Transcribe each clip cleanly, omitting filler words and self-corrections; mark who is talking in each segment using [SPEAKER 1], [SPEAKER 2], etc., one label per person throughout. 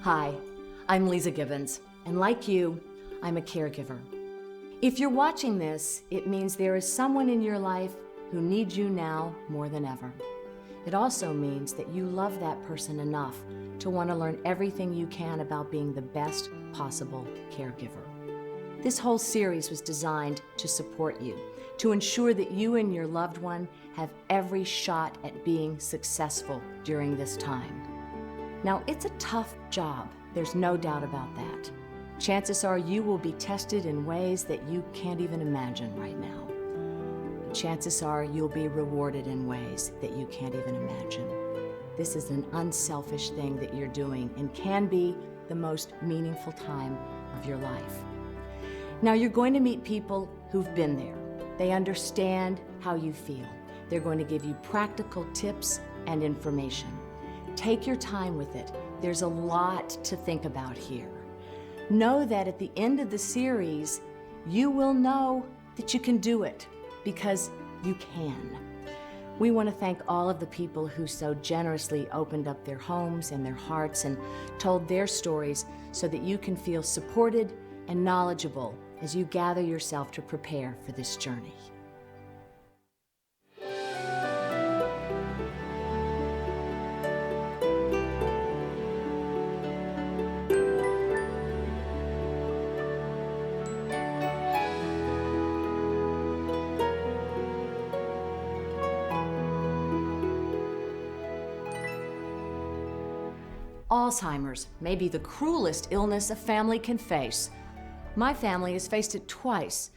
[SPEAKER 1] Hi, I'm Lisa Gibbons, and like you, I'm a caregiver. If you're watching this, it means there is someone in your life who needs you now more than ever. It also means that you love that person enough to want to learn everything you can about being the best possible caregiver. This whole series was designed to support you, to ensure that you and your loved one have every shot at being successful during this time. Now, it's a tough job, there's no doubt about that. Chances are you will be tested in ways that you can't even imagine right now. Chances are you'll be rewarded in ways that you can't even imagine. This is an unselfish thing that you're doing and can be the most meaningful time of your life. Now, you're going to meet people who've been there. They understand how you feel. They're going to give you practical tips and information. Take your time with it. There's a lot to think about here. Know that at the end of the series, you will know that you can do it because you can. We want to thank all of the people who so generously opened up their homes and their hearts and told their stories so that you can feel supported and knowledgeable as you gather yourself to prepare for this journey. Alzheimer's may be the cruelest illness a family can face. My family has faced it twice.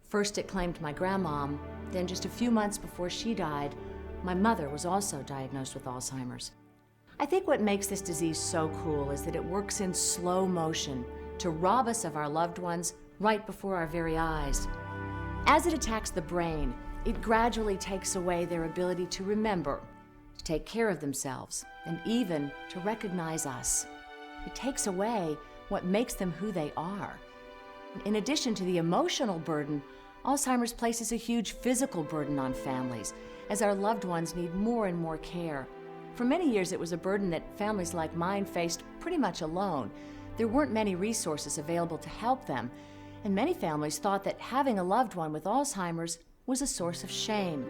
[SPEAKER 1] First, it claimed my grandmom, then just a few months before she died, my mother was also diagnosed with Alzheimer's. I think what makes this disease so cruel is that it works in slow motion to rob us of our loved ones right before our very eyes. As it attacks the brain, it gradually takes away their ability to remember, to take care of themselves, and even to recognize us. It takes away what makes them who they are. In addition to the emotional burden, Alzheimer's places a huge physical burden on families, as our loved ones need more and more care. For many years, it was a burden that families like mine faced pretty much alone. There weren't many resources available to help them, and many families thought that having a loved one with Alzheimer's was a source of shame.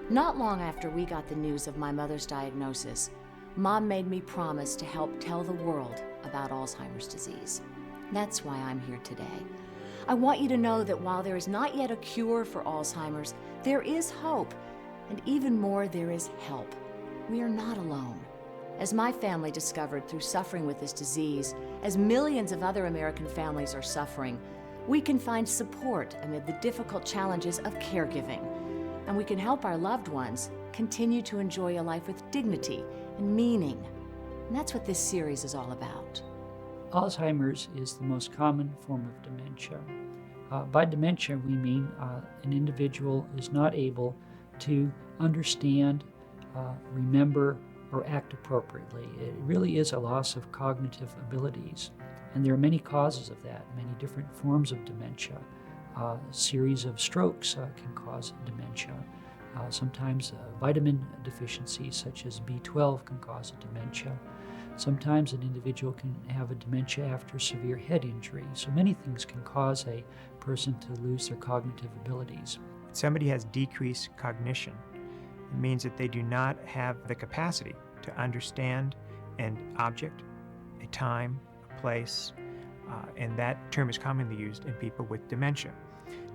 [SPEAKER 1] Not long after we got the news of my mother's diagnosis, Mom made me promise to help tell the world about Alzheimer's disease. That's why I'm here today. I want you to know that while there is not yet a cure for Alzheimer's, there is hope, and even more, there is help. We are not alone. As my family discovered through suffering with this disease, as millions of other American families are suffering, we can find support amid the difficult challenges of caregiving, and we can help our loved ones continue to enjoy a life with dignity and meaning. And that's what this series is all about.
[SPEAKER 2] Alzheimer's is the most common form of dementia. By dementia, we mean an individual is not able to understand, remember, or act appropriately. It really is a loss of cognitive abilities. And there are many causes of that, many different forms of dementia. A series of strokes can cause dementia. Sometimes vitamin deficiencies such as B12 can cause a dementia. Sometimes an individual can have a dementia after severe head injury. So many things can cause a person to lose their cognitive abilities.
[SPEAKER 3] If somebody has decreased cognition, it means that they do not have the capacity to understand an object, a time, a place, and that term is commonly used in people with dementia.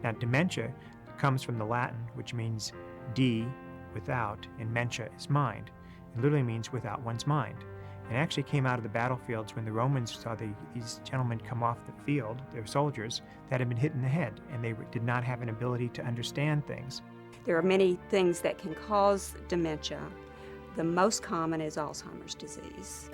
[SPEAKER 3] Now, dementia comes from the Latin, which means de, without, and mentia is mind. It literally means without one's mind. It actually came out of the battlefields when the Romans saw these gentlemen come off the field, their soldiers, that had been hit in the head, and they did not have an ability to understand things.
[SPEAKER 4] There are many things that can cause dementia. The most common is Alzheimer's disease.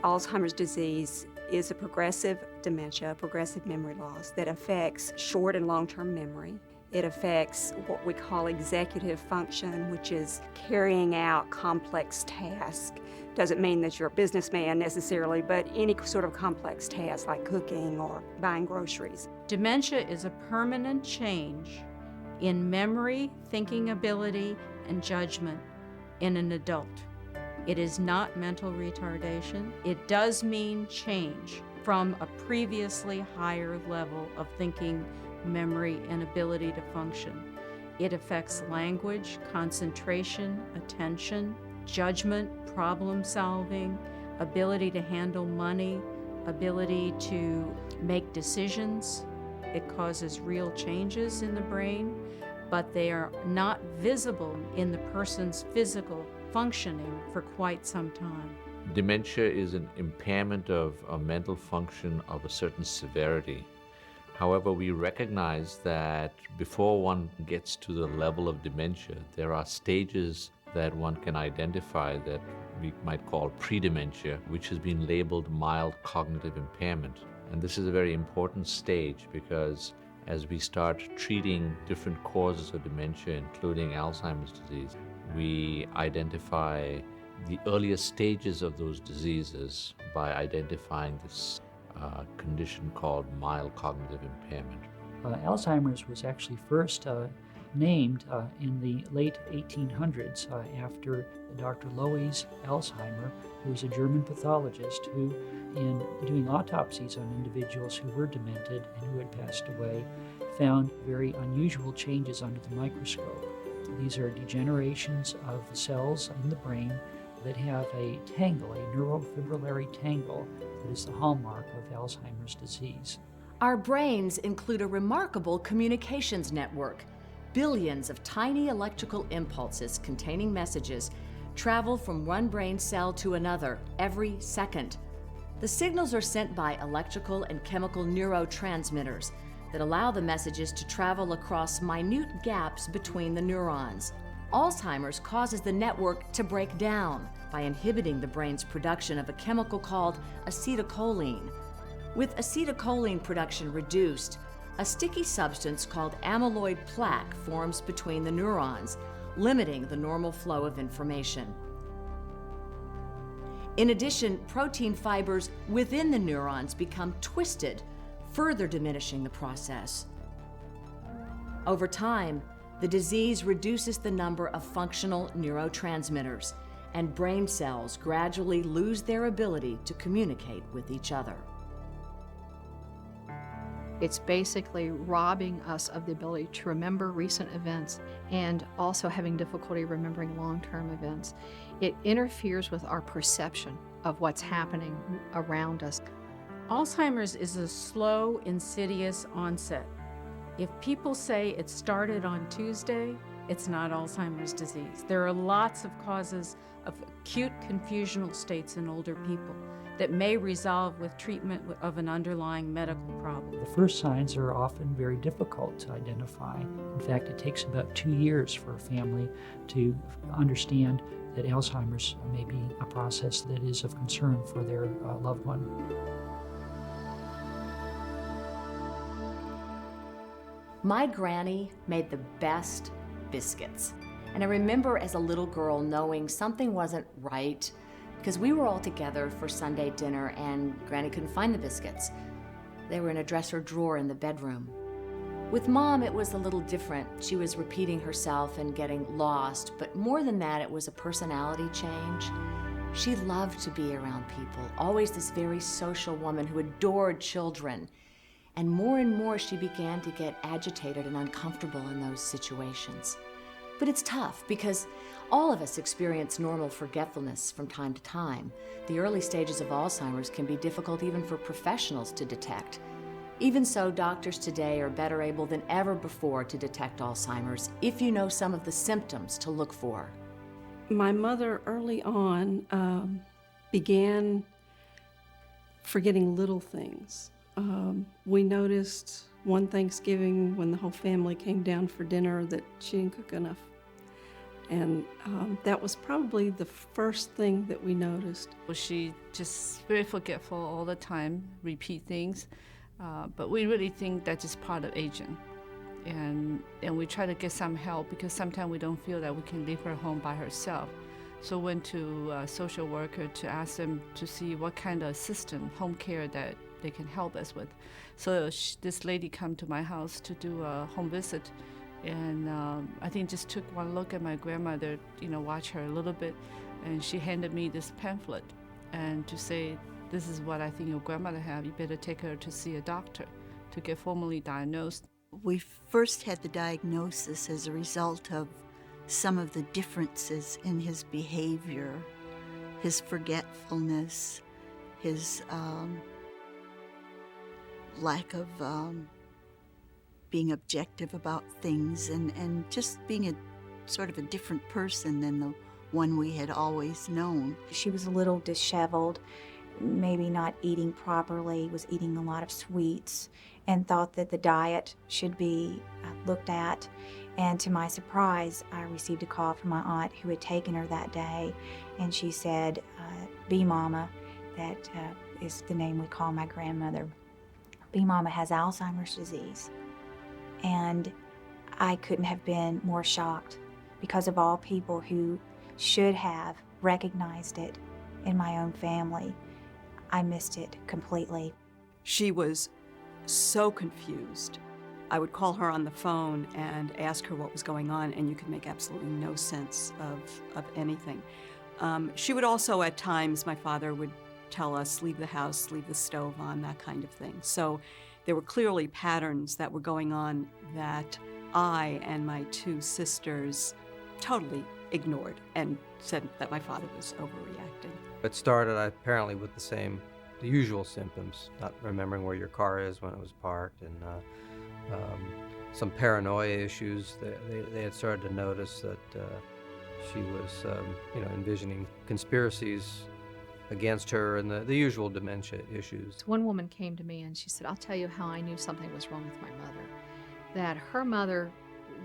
[SPEAKER 4] Alzheimer's disease is a progressive dementia, progressive memory loss that affects short and long-term memory. It affects what we call executive function, which is carrying out complex tasks. Doesn't mean that you're a businessman necessarily, but any sort of complex task like cooking or buying groceries.
[SPEAKER 5] Dementia is a permanent change in memory, thinking ability, and judgment in an adult. It is not mental retardation. It does mean change from a previously higher level of thinking, memory, and ability to function. It affects language, concentration, attention, judgment, problem solving, ability to handle money, ability to make decisions. It causes real changes in the brain, but they are not visible in the person's physical functioning for quite some time.
[SPEAKER 6] Dementia is an impairment of a mental function of a certain severity. However, we recognize that before one gets to the level of dementia, there are stages that one can identify that we might call pre-dementia, which has been labeled mild cognitive impairment. And this is a very important stage because as we start treating different causes of dementia, including Alzheimer's disease, we identify the earliest stages of those diseases by identifying this condition called mild cognitive impairment.
[SPEAKER 2] Alzheimer's was actually first named in the late 1800s after Dr. Lois Alzheimer, who was a German pathologist who, in doing autopsies on individuals who were demented and who had passed away, found very unusual changes under the microscope. These are degenerations of the cells in the brain that have a tangle, a neurofibrillary tangle, that is the hallmark of Alzheimer's disease.
[SPEAKER 1] Our brains include a remarkable communications network. Billions of tiny electrical impulses containing messages travel from one brain cell to another every second. The signals are sent by electrical and chemical neurotransmitters that allow the messages to travel across minute gaps between the neurons. Alzheimer's causes the network to break down by inhibiting the brain's production of a chemical called acetylcholine. With acetylcholine production reduced, a sticky substance called amyloid plaque forms between the neurons, limiting the normal flow of information. In addition, protein fibers within the neurons become twisted, further diminishing the process. Over time, the disease reduces the number of functional neurotransmitters, and brain cells gradually lose their ability to communicate with each other.
[SPEAKER 7] It's basically robbing us of the ability to remember recent events and also having difficulty remembering long-term events. It interferes with our perception of what's happening around us.
[SPEAKER 5] Alzheimer's is a slow, insidious onset. If people say it started on Tuesday, it's not Alzheimer's disease. There are lots of causes of acute confusional states in older people that may resolve with treatment of an underlying medical problem.
[SPEAKER 2] The first signs are often very difficult to identify. In fact, it takes about 2 years for a family to understand that Alzheimer's may be a process that is of concern for their loved one.
[SPEAKER 1] My granny made the best biscuits. And I remember as a little girl knowing something wasn't right because we were all together for Sunday dinner and Granny couldn't find the biscuits. They were in a dresser drawer in the bedroom. With Mom, it was a little different. She was repeating herself and getting lost, but more than that, it was a personality change. She loved to be around people, always this very social woman who adored children. And more she began to get agitated and uncomfortable in those situations. But it's tough because all of us experience normal forgetfulness from time to time. The early stages of Alzheimer's can be difficult even for professionals to detect. Even so, doctors today are better able than ever before to detect Alzheimer's if you know some of the symptoms to look for.
[SPEAKER 8] My mother early on began forgetting little things. We noticed one Thanksgiving when the whole family came down for dinner that she didn't cook enough. And that was probably the first thing that we noticed.
[SPEAKER 9] She just very forgetful all the time, repeat things. But we really think that's just part of aging. And we try to get some help because sometimes we don't feel that we can leave her home by herself. So went to a social worker to ask them to see what kind of assistant, home care that they can help us with. So this lady come to my house to do a home visit, And I think just took one look at my grandmother, watch her a little bit, and she handed me this pamphlet and to say, this is what I think your grandmother have. You better take her to see a doctor to get formally diagnosed.
[SPEAKER 10] We first had the diagnosis as a result of some of the differences in his behavior, his forgetfulness, his lack of being objective about things, and just being a sort of a different person than the one we had always known.
[SPEAKER 11] She was a little disheveled, maybe not eating properly, was eating a lot of sweets, and thought that the diet should be looked at. And to my surprise, I received a call from my aunt who had taken her that day, and she said, B Mama, that is the name we call my grandmother. B Mama has Alzheimer's disease. And I couldn't have been more shocked, because of all people who should have recognized it in my own family, I missed it completely.
[SPEAKER 12] She was so confused. I would call her on the phone and ask her what was going on, and you could make absolutely no sense of anything. She would also, at times, my father would tell us, leave the house, leave the stove on, that kind of thing. So there were clearly patterns that were going on that I and my two sisters totally ignored and said that my father was overreacting.
[SPEAKER 13] It started apparently with the usual symptoms, not remembering where your car is when it was parked, and some paranoia issues. They had started to notice that she was, envisioning conspiracies against her, and the usual dementia issues.
[SPEAKER 7] One woman came to me and she said, I'll tell you how I knew something was wrong with my mother. That her mother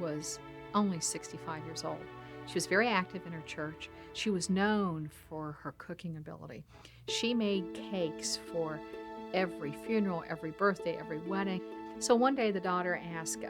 [SPEAKER 7] was only 65 years old. She was very active in her church. She was known for her cooking ability. She made cakes for every funeral, every birthday, every wedding. So one day the daughter asked,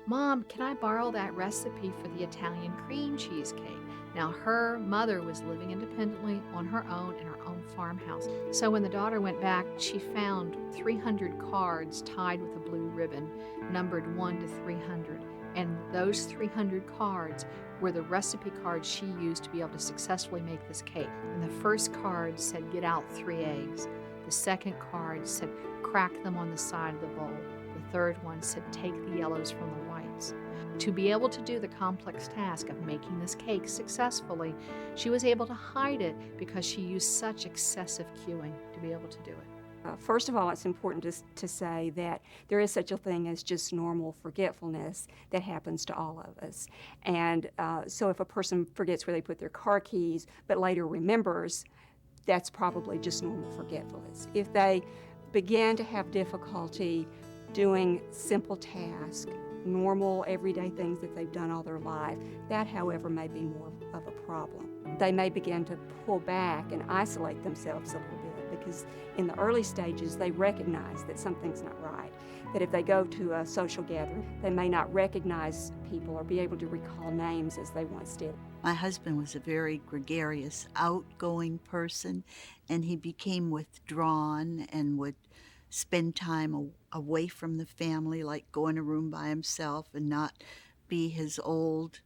[SPEAKER 7] Mom, can I borrow that recipe for the Italian cream cheesecake? Now, her mother was living independently on her own in her own farmhouse. So when the daughter went back, she found 300 cards tied with a blue ribbon, numbered 1 to 300. And those 300 cards were the recipe cards she used to be able to successfully make this cake. And the first card said, get out 3 eggs. The second card said, crack them on the side of the bowl. The third one said, take the yellows from the whites. To be able to do the complex task of making this cake successfully, she was able to hide it because she used such excessive cueing to be able to do it.
[SPEAKER 4] First of all, it's important to say that there is such a thing as just normal forgetfulness that happens to all of us. And so if a person forgets where they put their car keys but later remembers, that's probably just normal forgetfulness. If they begin to have difficulty doing simple tasks, normal everyday things that they've done all their life, that, however, may be more of a problem. They may begin to pull back and isolate themselves a little bit, because in the early stages they recognize that something's not right, that if they go to a social gathering, they may not recognize people or be able to recall names as they once did.
[SPEAKER 10] My husband was a very gregarious, outgoing person, and he became withdrawn and would spend time away from the family, like go in a room by himself and not be his old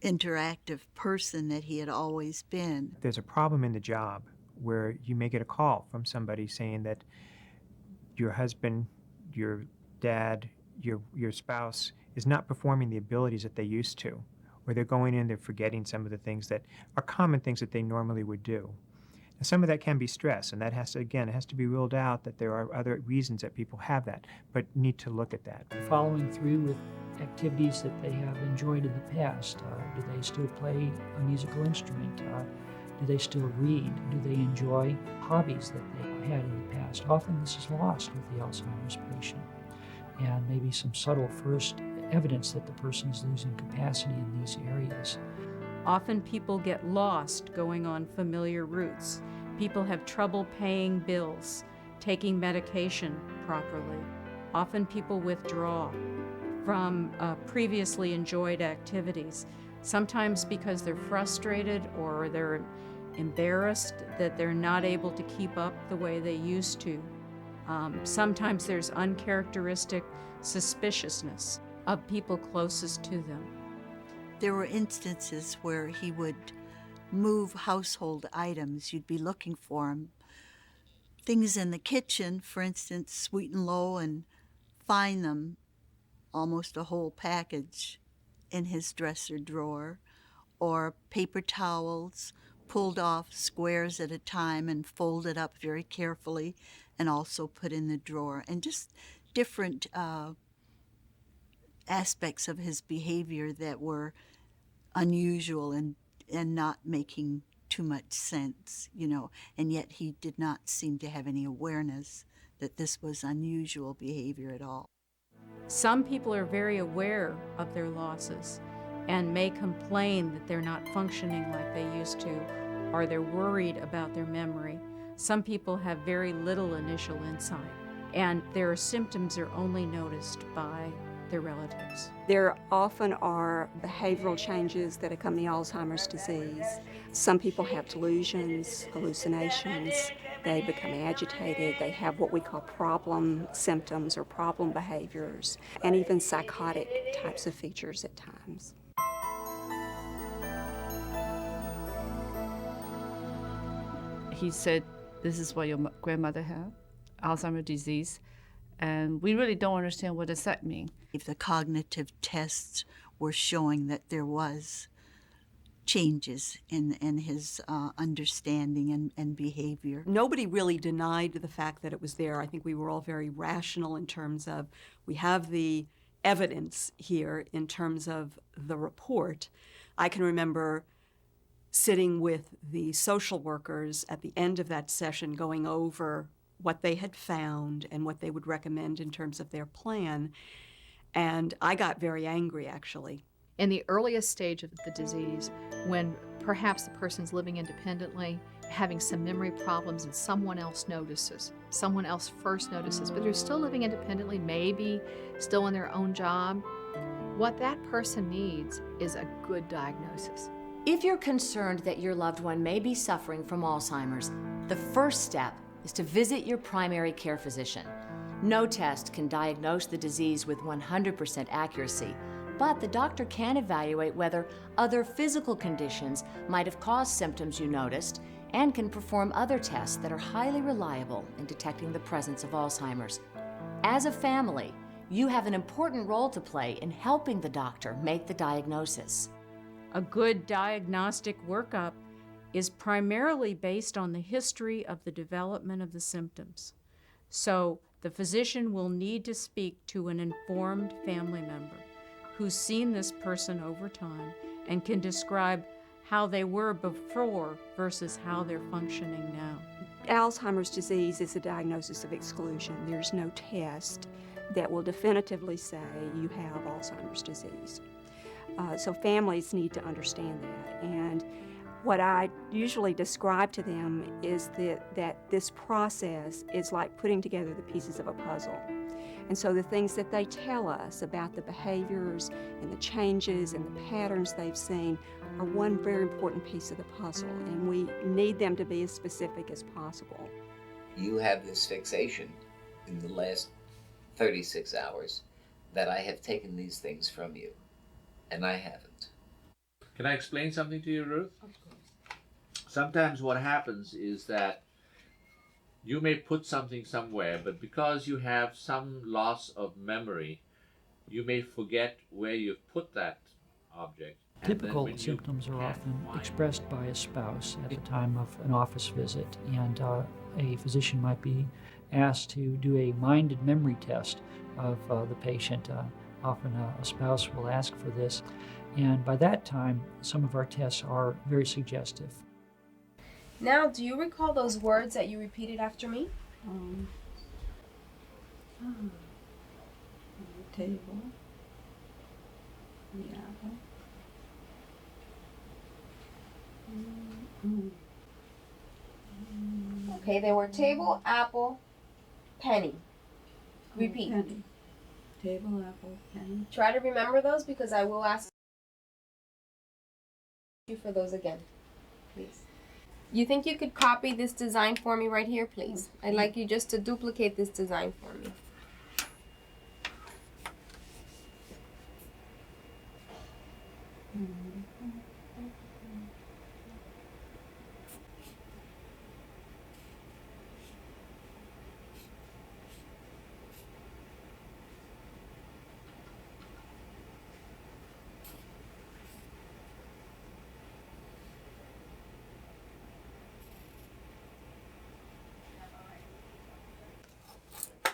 [SPEAKER 10] interactive person that he had always been.
[SPEAKER 3] There's a problem in the job where you may get a call from somebody saying that your husband, your dad, your spouse is not performing the abilities that they used to, or they're going in, they're forgetting some of the things that are common things that they normally would do. And some of that can be stress, and that has to, again, it has to be ruled out that there are other reasons that people have that, but need to look at that.
[SPEAKER 2] Following through with activities that they have enjoyed in the past. Do they still play a musical instrument? Do they still read? Do they enjoy hobbies that they had in the past? Often this is lost with the Alzheimer's patient, and maybe some subtle first evidence that the person is losing capacity in these areas.
[SPEAKER 5] Often people get lost going on familiar routes. People have trouble paying bills, taking medication properly. Often people withdraw from previously enjoyed activities, sometimes because they're frustrated or they're embarrassed that they're not able to keep up the way they used to. Sometimes there's uncharacteristic suspiciousness. of people closest to them.
[SPEAKER 10] There were instances where he would move household items. You'd be looking for him. Things in the kitchen, for instance, Sweet and Low, and find them, almost a whole package, in his dresser drawer, or paper towels pulled off squares at a time and folded up very carefully and also put in the drawer, and just different aspects of his behavior that were unusual and not making too much sense, and yet he did not seem to have any awareness that this was unusual behavior at all.
[SPEAKER 5] Some people are very aware of their losses and may complain that they're not functioning like they used to, or they're worried about their memory. Some people have very little initial insight, and their symptoms are only noticed by their relatives.
[SPEAKER 4] There often are behavioral changes that accompany Alzheimer's disease. Some people have delusions, hallucinations, they become agitated, they have what we call problem symptoms or problem behaviors, and even psychotic types of features at times.
[SPEAKER 9] He said, "This is what your grandmother had, Alzheimer's disease," and we really don't understand what does that mean.
[SPEAKER 10] If the cognitive tests were showing that there was changes in his understanding and behavior.
[SPEAKER 12] Nobody really denied the fact that it was there. I think we were all very rational in terms of, we have the evidence here in terms of the report. I can remember sitting with the social workers at the end of that session going over what they had found and what they would recommend in terms of their plan. And I got very angry, actually.
[SPEAKER 7] In the earliest stage of the disease, when perhaps the person's living independently, having some memory problems, and someone else notices, someone else first notices, but they're still living independently, maybe still in their own job, what that person needs is a good diagnosis.
[SPEAKER 1] If you're concerned that your loved one may be suffering from Alzheimer's, the first step is to visit your primary care physician. No test can diagnose the disease with 100% accuracy, but the doctor can evaluate whether other physical conditions might have caused symptoms you noticed and can perform other tests that are highly reliable in detecting the presence of Alzheimer's. As a family, you have an important role to play in helping the doctor make the diagnosis.
[SPEAKER 5] A good diagnostic workup is primarily based on the history of the development of the symptoms. So the physician will need to speak to an informed family member who's seen this person over time and can describe how they were before versus how they're functioning now.
[SPEAKER 4] Alzheimer's disease is a diagnosis of exclusion. There's no test that will definitively say you have Alzheimer's disease. So families need to understand that. And what I usually describe to them is that this process is like putting together the pieces of a puzzle. And so the things that they tell us about the behaviors and the changes and the patterns they've seen are one very important piece of the puzzle, and we need them to be as specific as possible.
[SPEAKER 14] You have this fixation in the last 36 hours that I have taken these things from you, and I haven't.
[SPEAKER 6] Can I explain something to you, Ruth? Of course. Sometimes what happens is that you may put something somewhere, but because you have some loss of memory, you may forget where you've put that object.
[SPEAKER 2] Typical symptoms are often expressed by a spouse at the time of an office visit, and a physician might be asked to do a minded memory test of the patient. Often a spouse will ask for this, and by that time, some of our tests are very suggestive.
[SPEAKER 15] Now, do you recall those words that you repeated after me?
[SPEAKER 8] Table. The apple.
[SPEAKER 15] Okay, they were table, apple, penny. Repeat.
[SPEAKER 8] Penny. Table, apple, penny.
[SPEAKER 15] Try to remember those because I will ask you for those again, please. You think you could copy this design for me right here, please? I'd like you just to duplicate this design for me.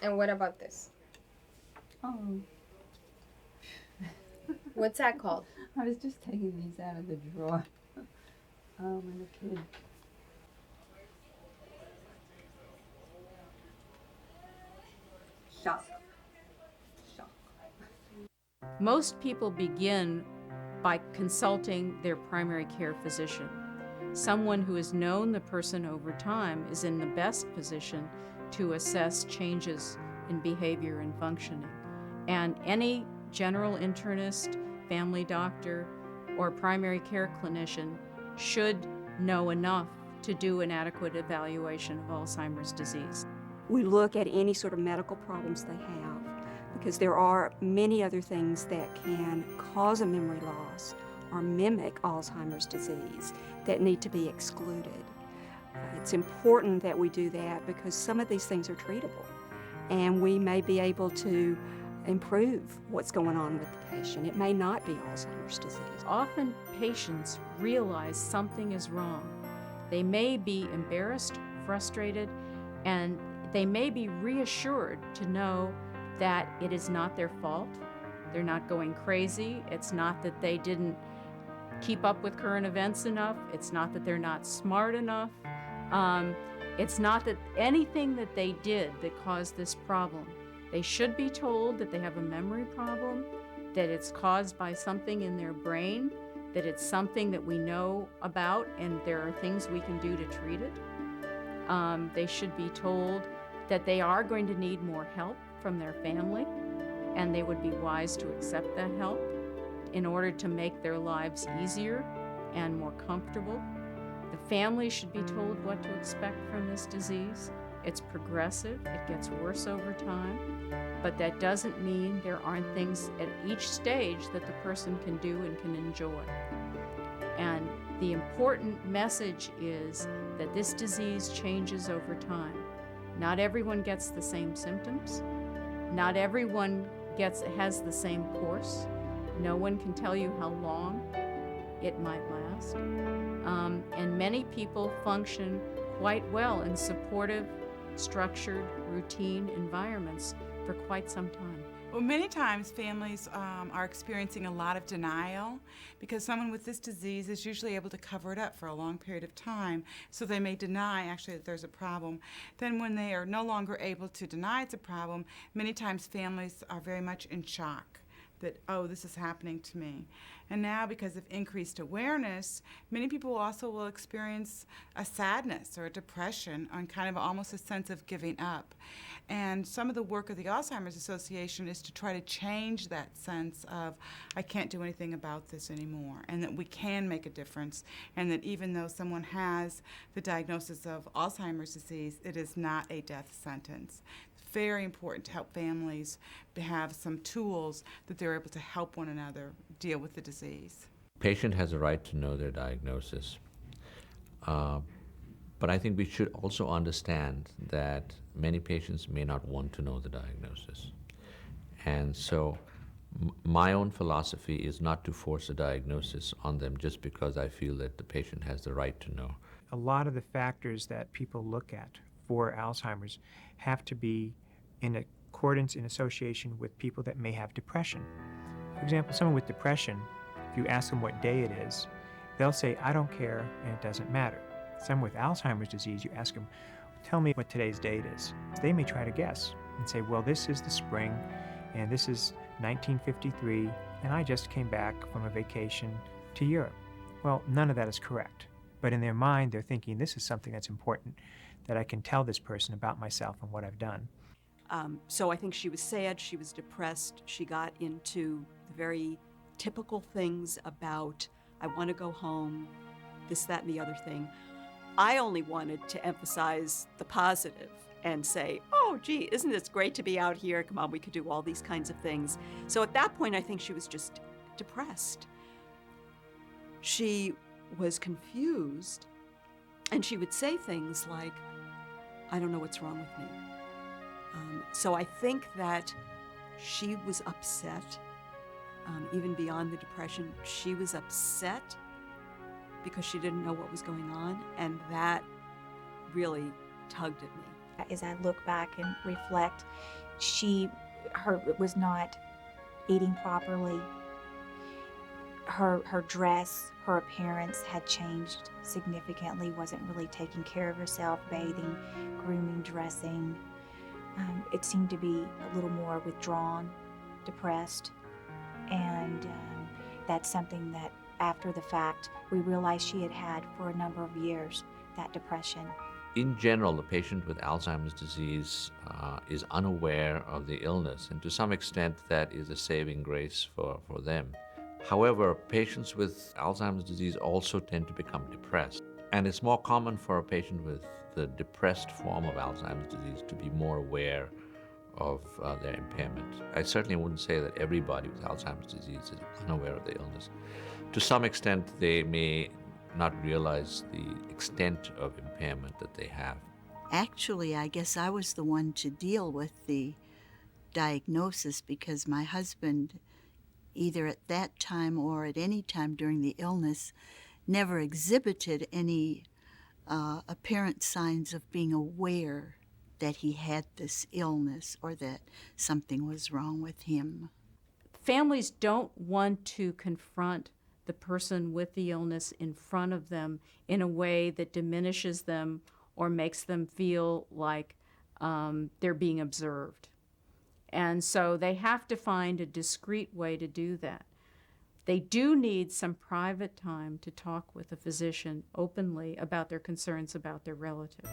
[SPEAKER 15] And what about this?
[SPEAKER 16] Oh,
[SPEAKER 15] What's that called?
[SPEAKER 16] I was just taking these out of the drawer. When a kid. Shock. Shock.
[SPEAKER 5] Most people begin by consulting their primary care physician. Someone who has known the person over time is in the best position to assess changes in behavior and functioning. And any general internist, family doctor, or primary care clinician should know enough to do an adequate evaluation of Alzheimer's disease.
[SPEAKER 4] We look at any sort of medical problems they have because there are many other things that can cause a memory loss or mimic Alzheimer's disease that need to be excluded. It's important that we do that because some of these things are treatable and we may be able to improve what's going on with the patient. It may not be Alzheimer's disease.
[SPEAKER 5] Often patients realize something is wrong. They may be embarrassed, frustrated, and they may be reassured to know that it is not their fault. They're not going crazy. It's not that they didn't keep up with current events enough. It's not that they're not smart enough. It's not that anything that they did that caused this problem. They should be told that they have a memory problem, that it's caused by something in their brain, that it's something that we know about and there are things we can do to treat it. They should be told that they are going to need more help from their family, and they would be wise to accept that help in order to make their lives easier and more comfortable. The family should be told what to expect from this disease. It's progressive, it gets worse over time, but that doesn't mean there aren't things at each stage that the person can do and can enjoy. And the important message is that this disease changes over time. Not everyone gets the same symptoms. Not everyone has the same course. No one can tell you how long it might last. And many people function quite well in supportive, structured, routine environments for quite some time.
[SPEAKER 17] Well, many times families are experiencing a lot of denial because someone with this disease is usually able to cover it up for a long period of time, so they may deny actually that there's a problem. Then when they are no longer able to deny it's a problem, many times families are very much in shock that, oh, this is happening to me. And now, because of increased awareness, many people also will experience a sadness or a depression and kind of almost a sense of giving up. And some of the work of the Alzheimer's Association is to try to change that sense of, I can't do anything about this anymore, and that we can make a difference, and that even though someone has the diagnosis of Alzheimer's disease, it is not a death sentence. Very important to help families to have some tools that they're able to help one another deal with the disease.
[SPEAKER 6] Patient has a right to know their diagnosis. But I think we should also understand that many patients may not want to know the diagnosis. And so my own philosophy is not to force a diagnosis on them just because I feel that the patient has the right to know.
[SPEAKER 3] A lot of the factors that people look at for Alzheimer's have to be in accordance, in association with people that may have depression. For example, someone with depression, if you ask them what day it is, they'll say, I don't care, and it doesn't matter. Someone with Alzheimer's disease, you ask them, tell me what today's date is. They may try to guess and say, well, this is the spring, and this is 1953, and I just came back from a vacation to Europe. Well, none of that is correct. But in their mind, they're thinking, this is something that's important, that I can tell this person about myself and what I've done.
[SPEAKER 12] So I think she was sad, she was depressed, she got into the very typical things about, I want to go home, this, that, and the other thing. I only wanted to emphasize the positive and say, oh, gee, isn't it great to be out here? Come on, we could do all these kinds of things. So at that point, I think she was just depressed. she was confused, and she would say things like, "I don't know what's wrong with me." So I think that she was upset, even beyond the depression. She was upset because she didn't know what was going on, and that really tugged at me.
[SPEAKER 11] As I look back and reflect, she was not eating properly. Her dress, her appearance had changed significantly, wasn't really taking care of herself, bathing, grooming, dressing. It seemed to be a little more withdrawn, depressed, and that's something that after the fact we realized she had had for a number of years, that depression.
[SPEAKER 6] In general, the patient with Alzheimer's disease is unaware of the illness, and to some extent that is a saving grace for them. However, patients with Alzheimer's disease also tend to become depressed, and it's more common for a patient with the depressed form of Alzheimer's disease to be more aware of their impairment. I certainly wouldn't say that everybody with Alzheimer's disease is unaware of the illness. To some extent, they may not realize the extent of impairment that they have.
[SPEAKER 10] Actually, I guess I was the one to deal with the diagnosis because my husband, either at that time or at any time during the illness, never exhibited any apparent signs of being aware that he had this illness or that something was wrong with him.
[SPEAKER 5] Families don't want to confront the person with the illness in front of them in a way that diminishes them or makes them feel like they're being observed. And so they have to find a discreet way to do that. They do need some private time to talk with a physician openly about their concerns about their relative.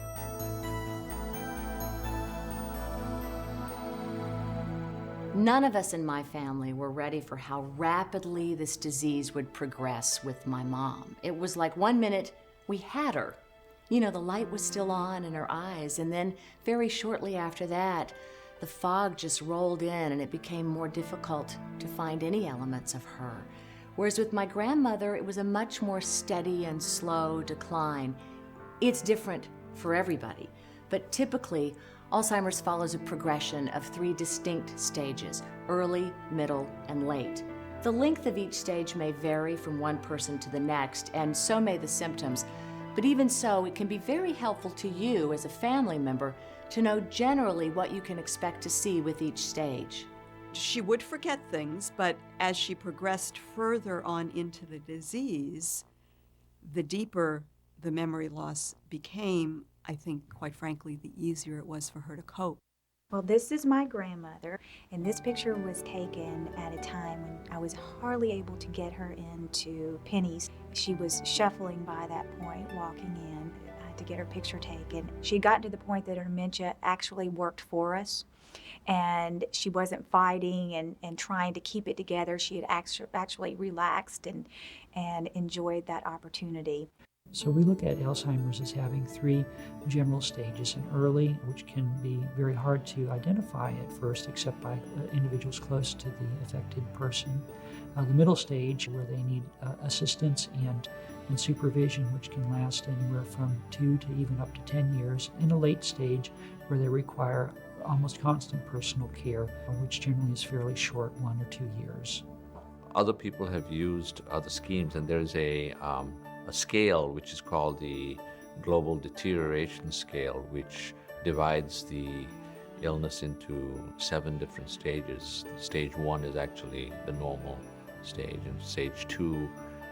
[SPEAKER 1] None of us in my family were ready for how rapidly this disease would progress with my mom. It was like 1 minute we had her. You know, the light was still on in her eyes, and then very shortly after that, the fog just rolled in and it became more difficult to find any elements of her. Whereas with my grandmother, it was a much more steady and slow decline. It's different for everybody, but typically, Alzheimer's follows a progression of 3 distinct stages: early, middle, and late. The length of each stage may vary from one person to the next, and so may the symptoms. But even so, it can be very helpful to you as a family member to know generally what you can expect to see with each stage.
[SPEAKER 12] She would forget things, but as she progressed further on into the disease, the deeper the memory loss became, I think, quite frankly, the easier it was for her to cope.
[SPEAKER 11] Well, this is my grandmother, and this picture was taken at a time when I was hardly able to get her into Penny's. She was shuffling by that point, walking in to get her picture taken. She had gotten to the point that her dementia actually worked for us, and she wasn't fighting and trying to keep it together. She had actually relaxed and enjoyed that opportunity.
[SPEAKER 2] So we look at Alzheimer's as having 3 general stages: an early, which can be very hard to identify at first except by individuals close to the affected person; the middle stage, where they need assistance and supervision, which can last anywhere from 2 to even up to 10 years; and a late stage, where they require almost constant personal care, which generally is fairly short, 1 or 2 years.
[SPEAKER 6] Other people have used other schemes, and there's a scale which is called the Global Deterioration Scale, which divides the illness into 7 different stages. Stage 1 is actually the normal stage, and stage 2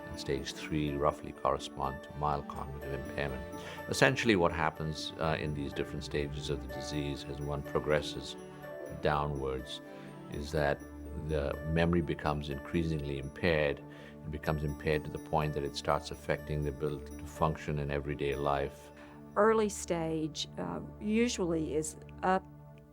[SPEAKER 6] and stage 3 roughly correspond to mild cognitive impairment. Essentially what happens in these different stages of the disease as one progresses downwards is that the memory becomes increasingly impaired. It becomes impaired to the point that it starts affecting the ability to function in everyday life.
[SPEAKER 4] Early stage usually is up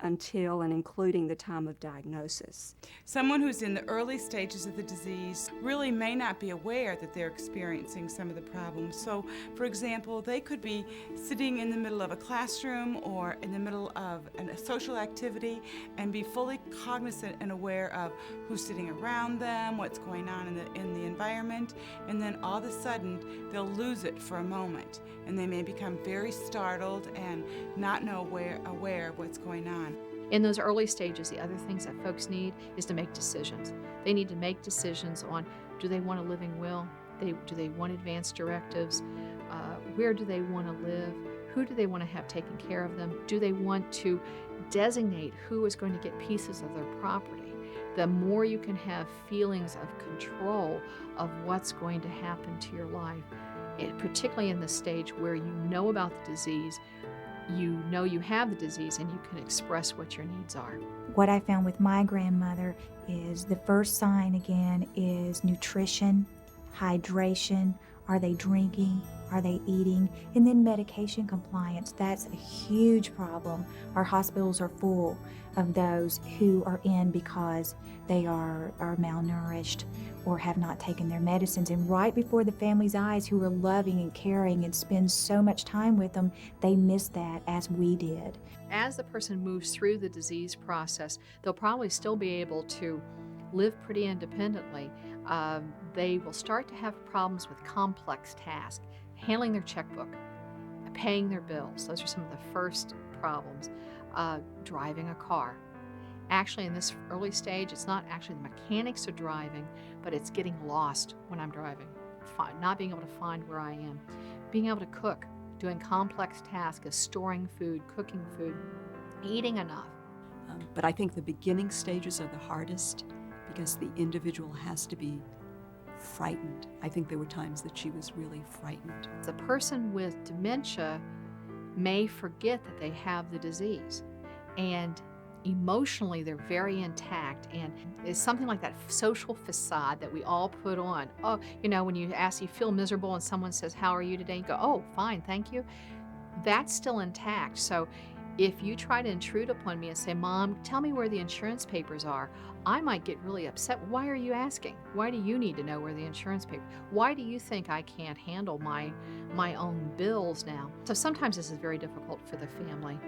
[SPEAKER 4] until and including the time of diagnosis.
[SPEAKER 17] Someone who's in the early stages of the disease really may not be aware that they're experiencing some of the problems. So, for example, they could be sitting in the middle of a classroom or in the middle of a social activity and be fully cognizant and aware of who's sitting around them, what's going on in the environment, and then all of a sudden they'll lose it for a moment, and they may become very startled and not know aware of what's going on.
[SPEAKER 7] In those early stages, the other things that folks need is to make decisions. They need to make decisions on, do they want a living will? Do they want advanced directives? Where do they want to live? Who do they want to have taking care of them? Do they want to designate who is going to get pieces of their property? The more you can have feelings of control of what's going to happen to your life, particularly in the stage where you know about the disease, you know you have the disease, and you can express what your needs are.
[SPEAKER 11] What I found with my grandmother is the first sign again is nutrition, hydration. Are they drinking? Are they eating? And then medication compliance. That's a huge problem. Our hospitals are full of those who are in because they are malnourished or have not taken their medicines. And right before the family's eyes, who are loving and caring and spend so much time with them, they miss that as we did.
[SPEAKER 7] As the person moves through the disease process, they'll probably still be able to live pretty independently. They will start to have problems with complex tasks, handling their checkbook, paying their bills. Those are some of the first problems. Driving a car. Actually, in this early stage, it's not actually the mechanics of driving, but it's getting lost when I'm driving, not being able to find where I am. Being able to cook, doing complex tasks of storing food, cooking food, eating enough.
[SPEAKER 12] But I think the beginning stages are the hardest because the individual has to be frightened. I think there were times that she was really frightened.
[SPEAKER 7] The person with dementia may forget that they have the disease, and emotionally they're very intact, and it's something like that social facade that we all put on. Oh, you know, when you feel miserable and someone says, "How are you today?" You go, "Oh, fine, thank you." That's still intact. So if you try to intrude upon me and say, "Mom, tell me where the insurance papers are," I might get really upset. Why are you asking? Why do you need to know where the insurance papers? Why do you think I can't handle my own bills now? So sometimes this is very difficult for the family,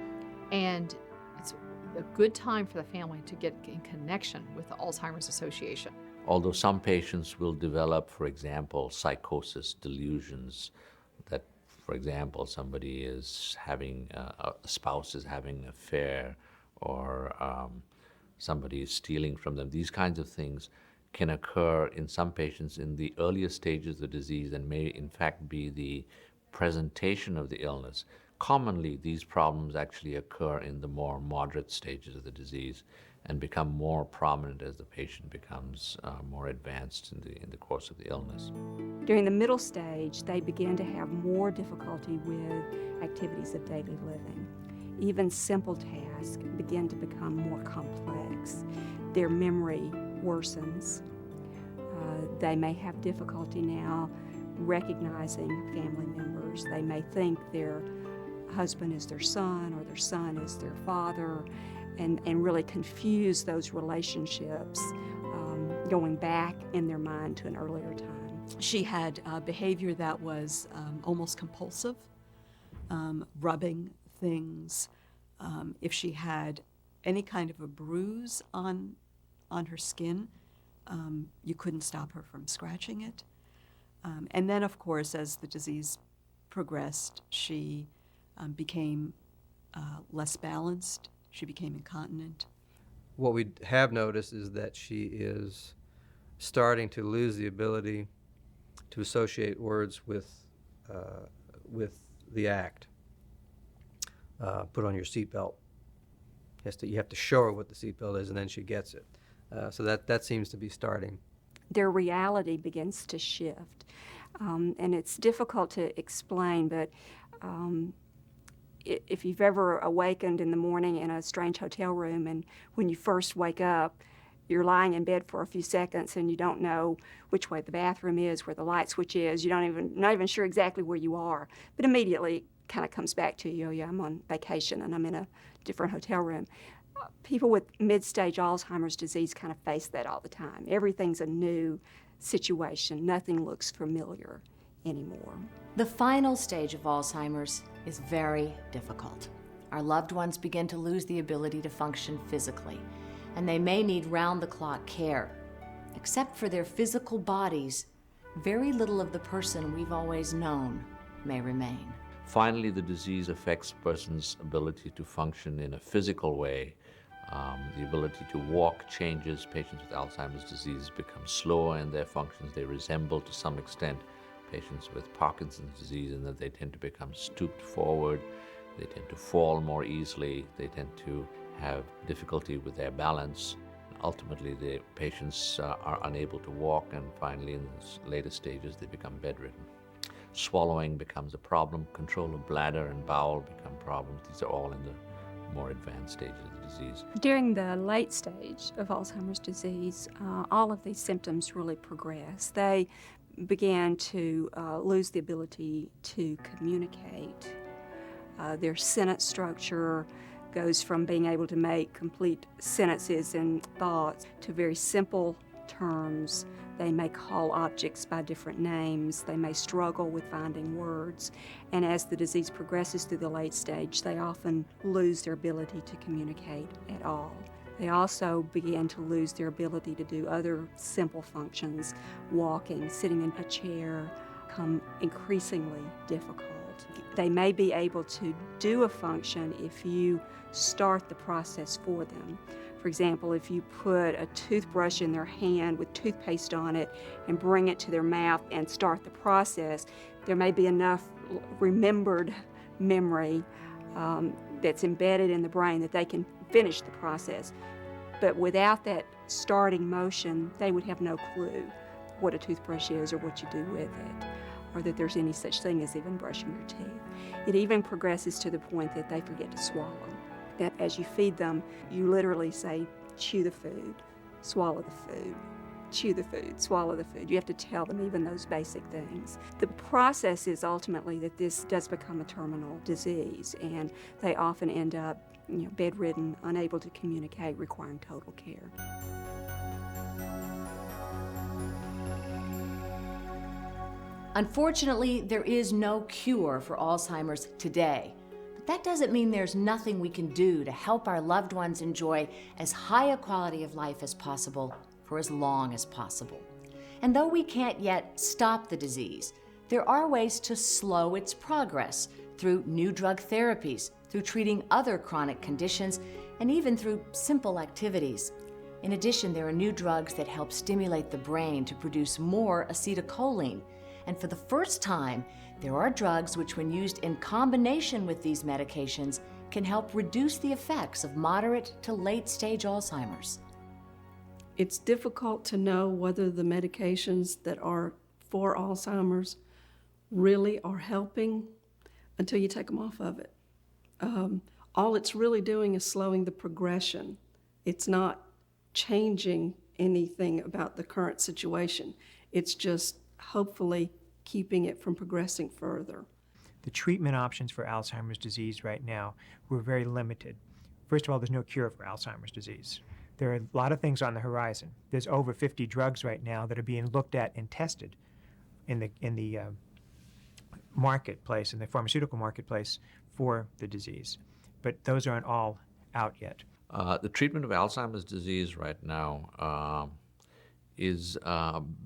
[SPEAKER 7] and it's a good time for the family to get in connection with the Alzheimer's Association.
[SPEAKER 6] Although some patients will develop, for example, psychosis, delusions, that, for example, somebody is having, a spouse is having an affair, or somebody is stealing from them. These kinds of things can occur in some patients in the earliest stages of the disease and may in fact be the presentation of the illness. Commonly, these problems actually occur in the more moderate stages of the disease and become more prominent as the patient becomes more advanced in the course of the illness.
[SPEAKER 4] During the middle stage, they begin to have more difficulty with activities of daily living. Even simple tasks begin to become more complex. Their memory worsens. They may have difficulty now recognizing family members. They may think their husband is their son or their son is their father, and really confuse those relationships, going back in their mind to an earlier time.
[SPEAKER 12] She had behavior that was almost compulsive, rubbing things. If she had any kind of a bruise on her skin, you couldn't stop her from scratching it. And then, of course, as the disease progressed, she became less balanced. She became incontinent.
[SPEAKER 13] What we have noticed is that she is starting to lose the ability to associate words with the act. Put on your seatbelt. You have to show her what the seatbelt is, and then she gets it. So that seems to be starting.
[SPEAKER 4] Their reality begins to shift. And it's difficult to explain, but if you've ever awakened in the morning in a strange hotel room, and when you first wake up, you're lying in bed for a few seconds and you don't know which way the bathroom is, where the light switch is, not even sure exactly where you are, but immediately it kind of comes back to you, oh yeah, I'm on vacation and I'm in a different hotel room. People with mid-stage Alzheimer's disease kind of face that all the time. Everything's a new situation. Nothing looks familiar anymore.
[SPEAKER 1] The final stage of Alzheimer's is very difficult. Our loved ones begin to lose the ability to function physically, and they may need round-the-clock care. Except for their physical bodies, very little of the person we've always known may remain.
[SPEAKER 6] Finally, the disease affects a person's ability to function in a physical way. The ability to walk changes. Patients with Alzheimer's disease become slower in their functions. They resemble, to some extent, patients with Parkinson's disease in that they tend to become stooped forward. They tend to fall more easily. They tend to have difficulty with their balance. Ultimately, the patients are unable to walk, and finally, in the later stages, they become bedridden. Swallowing becomes a problem. Control of bladder and bowel become problems. These are all in the more advanced stages of the disease.
[SPEAKER 4] During the late stage of Alzheimer's disease, all of these symptoms really progress. They began to lose the ability to communicate. Their sentence structure goes from being able to make complete sentences and thoughts to very simple terms. They may call objects by different names. They may struggle with finding words. And as the disease progresses through the late stage, they often lose their ability to communicate at all. They also begin to lose their ability to do other simple functions. Walking, sitting in a chair, become increasingly difficult. They may be able to do a function if you start the process for them. For example, if you put a toothbrush in their hand with toothpaste on it and bring it to their mouth and start the process, there may be enough remembered memory that's embedded in the brain that they can finish the process. But without that starting motion, they would have no clue what a toothbrush is or what you do with it, or that there's any such thing as even brushing your teeth. It even progresses to the point that they forget to swallow. That as you feed them, you literally say, chew the food, swallow the food, chew the food, swallow the food. You have to tell them even those basic things. The process is ultimately that this does become a terminal disease, and they often end up bedridden, unable to communicate, requiring total care.
[SPEAKER 1] Unfortunately, there is no cure for Alzheimer's today. But that doesn't mean there's nothing we can do to help our loved ones enjoy as high a quality of life as possible for as long as possible. And though we can't yet stop the disease, there are ways to slow its progress through new drug therapies, through treating other chronic conditions, and even through simple activities. In addition, there are new drugs that help stimulate the brain to produce more acetylcholine. And for the first time, there are drugs which, when used in combination with these medications, can help reduce the effects of moderate to late-stage Alzheimer's.
[SPEAKER 8] It's difficult to know whether the medications that are for Alzheimer's really are helping until you take them off of it. All it's really doing is slowing the progression. It's not changing anything about the current situation. It's just hopefully keeping it from progressing further.
[SPEAKER 3] The treatment options for Alzheimer's disease right now were very limited. First of all, there's no cure for Alzheimer's disease. There are a lot of things on the horizon. There's over 50 drugs right now that are being looked at and tested in the marketplace, in the pharmaceutical marketplace for the disease. But those aren't all out yet.
[SPEAKER 6] The treatment of Alzheimer's disease right now is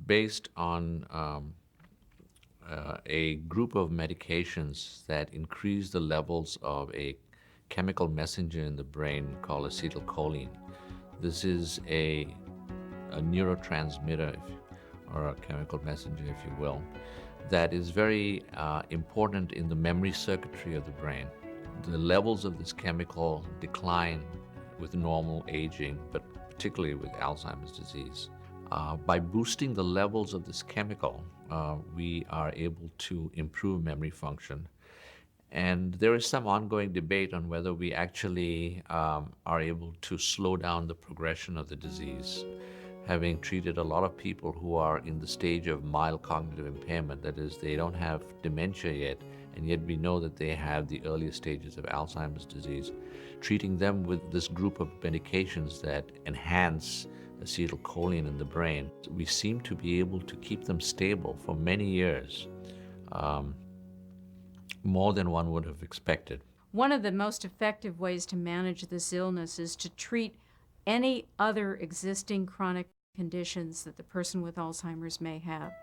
[SPEAKER 6] based on a group of medications that increase the levels of a chemical messenger in the brain called acetylcholine. This is a neurotransmitter, or a chemical messenger, if you will, that is very important in the memory circuitry of the brain. The levels of this chemical decline with normal aging, but particularly with Alzheimer's disease. By boosting the levels of this chemical, we are able to improve memory function. And there is some ongoing debate on whether we actually are able to slow down the progression of the disease. having treated a lot of people who are in the stage of mild cognitive impairment, that is, they don't have dementia yet, and yet we know that they have the earliest stages of Alzheimer's disease, treating them with this group of medications that enhance acetylcholine in the brain, we seem to be able to keep them stable for many years, more than one would have expected.
[SPEAKER 5] One of the most effective ways to manage this illness is to treat any other existing chronic conditions that the person with Alzheimer's may have.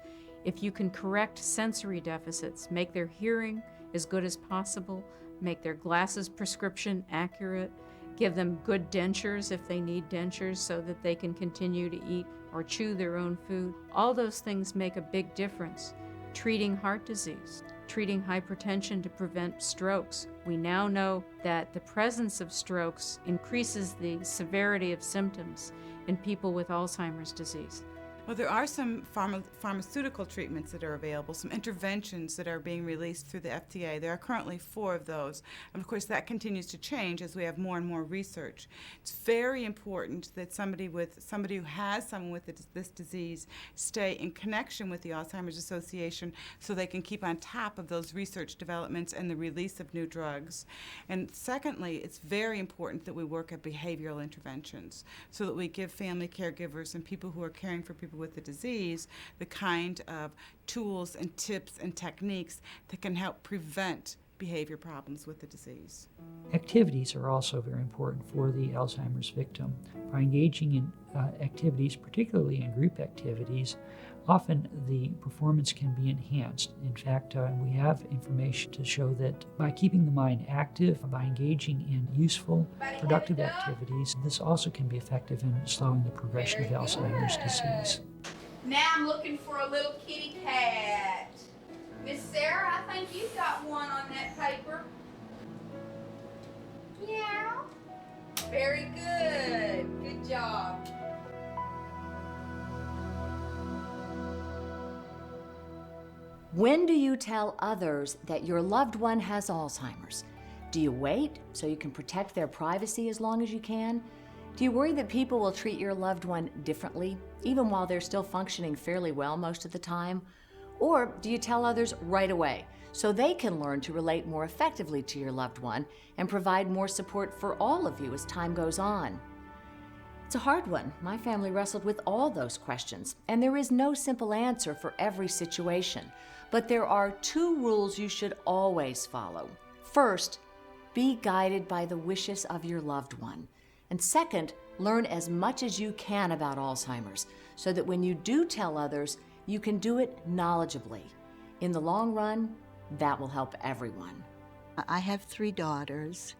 [SPEAKER 5] If you can correct sensory deficits, make their hearing as good as possible, make their glasses prescription accurate, give them good dentures if they need dentures so that they can continue to eat or chew their own food, all those things make a big difference. Treating heart disease, treating hypertension to prevent strokes. We now know that the presence of strokes increases the severity of symptoms in people with Alzheimer's disease.
[SPEAKER 17] Well, there are some pharmaceutical treatments that are available, some interventions that are being released through the FDA. There are currently 4 of those. And of course, that continues to change as we have more and more research. It's very important that somebody who has someone with this disease stay in connection with the Alzheimer's Association so they can keep on top of those research developments and the release of new drugs. And secondly, it's very important that we work at behavioral interventions so that we give family caregivers and people who are caring for people with the disease the kind of tools and tips and techniques that can help prevent behavior problems with the disease.
[SPEAKER 2] Activities are also very important for the Alzheimer's victim. By engaging in activities, particularly in group activities, often the performance can be enhanced. In fact, we have information to show that by keeping the mind active, by engaging in useful, productive activities, this also can be effective in slowing the progression of Alzheimer's disease.
[SPEAKER 18] Now I'm looking for a little kitty cat. Miss Sarah, I think you've got one on that paper. Meow. Very good. Good job.
[SPEAKER 1] When do you tell others that your loved one has Alzheimer's? Do you wait so you can protect their privacy as long as you can? Do you worry that people will treat your loved one differently, even while they're still functioning fairly well most of the time? Or do you tell others right away so they can learn to relate more effectively to your loved one and provide more support for all of you as time goes on? It's a hard one. My family wrestled with all those questions, and there is no simple answer for every situation. But there are 2 rules you should always follow. First, be guided by the wishes of your loved one. And second, learn as much as you can about Alzheimer's so that when you do tell others, you can do it knowledgeably. In the long run, that will help everyone.
[SPEAKER 10] I have 3 daughters,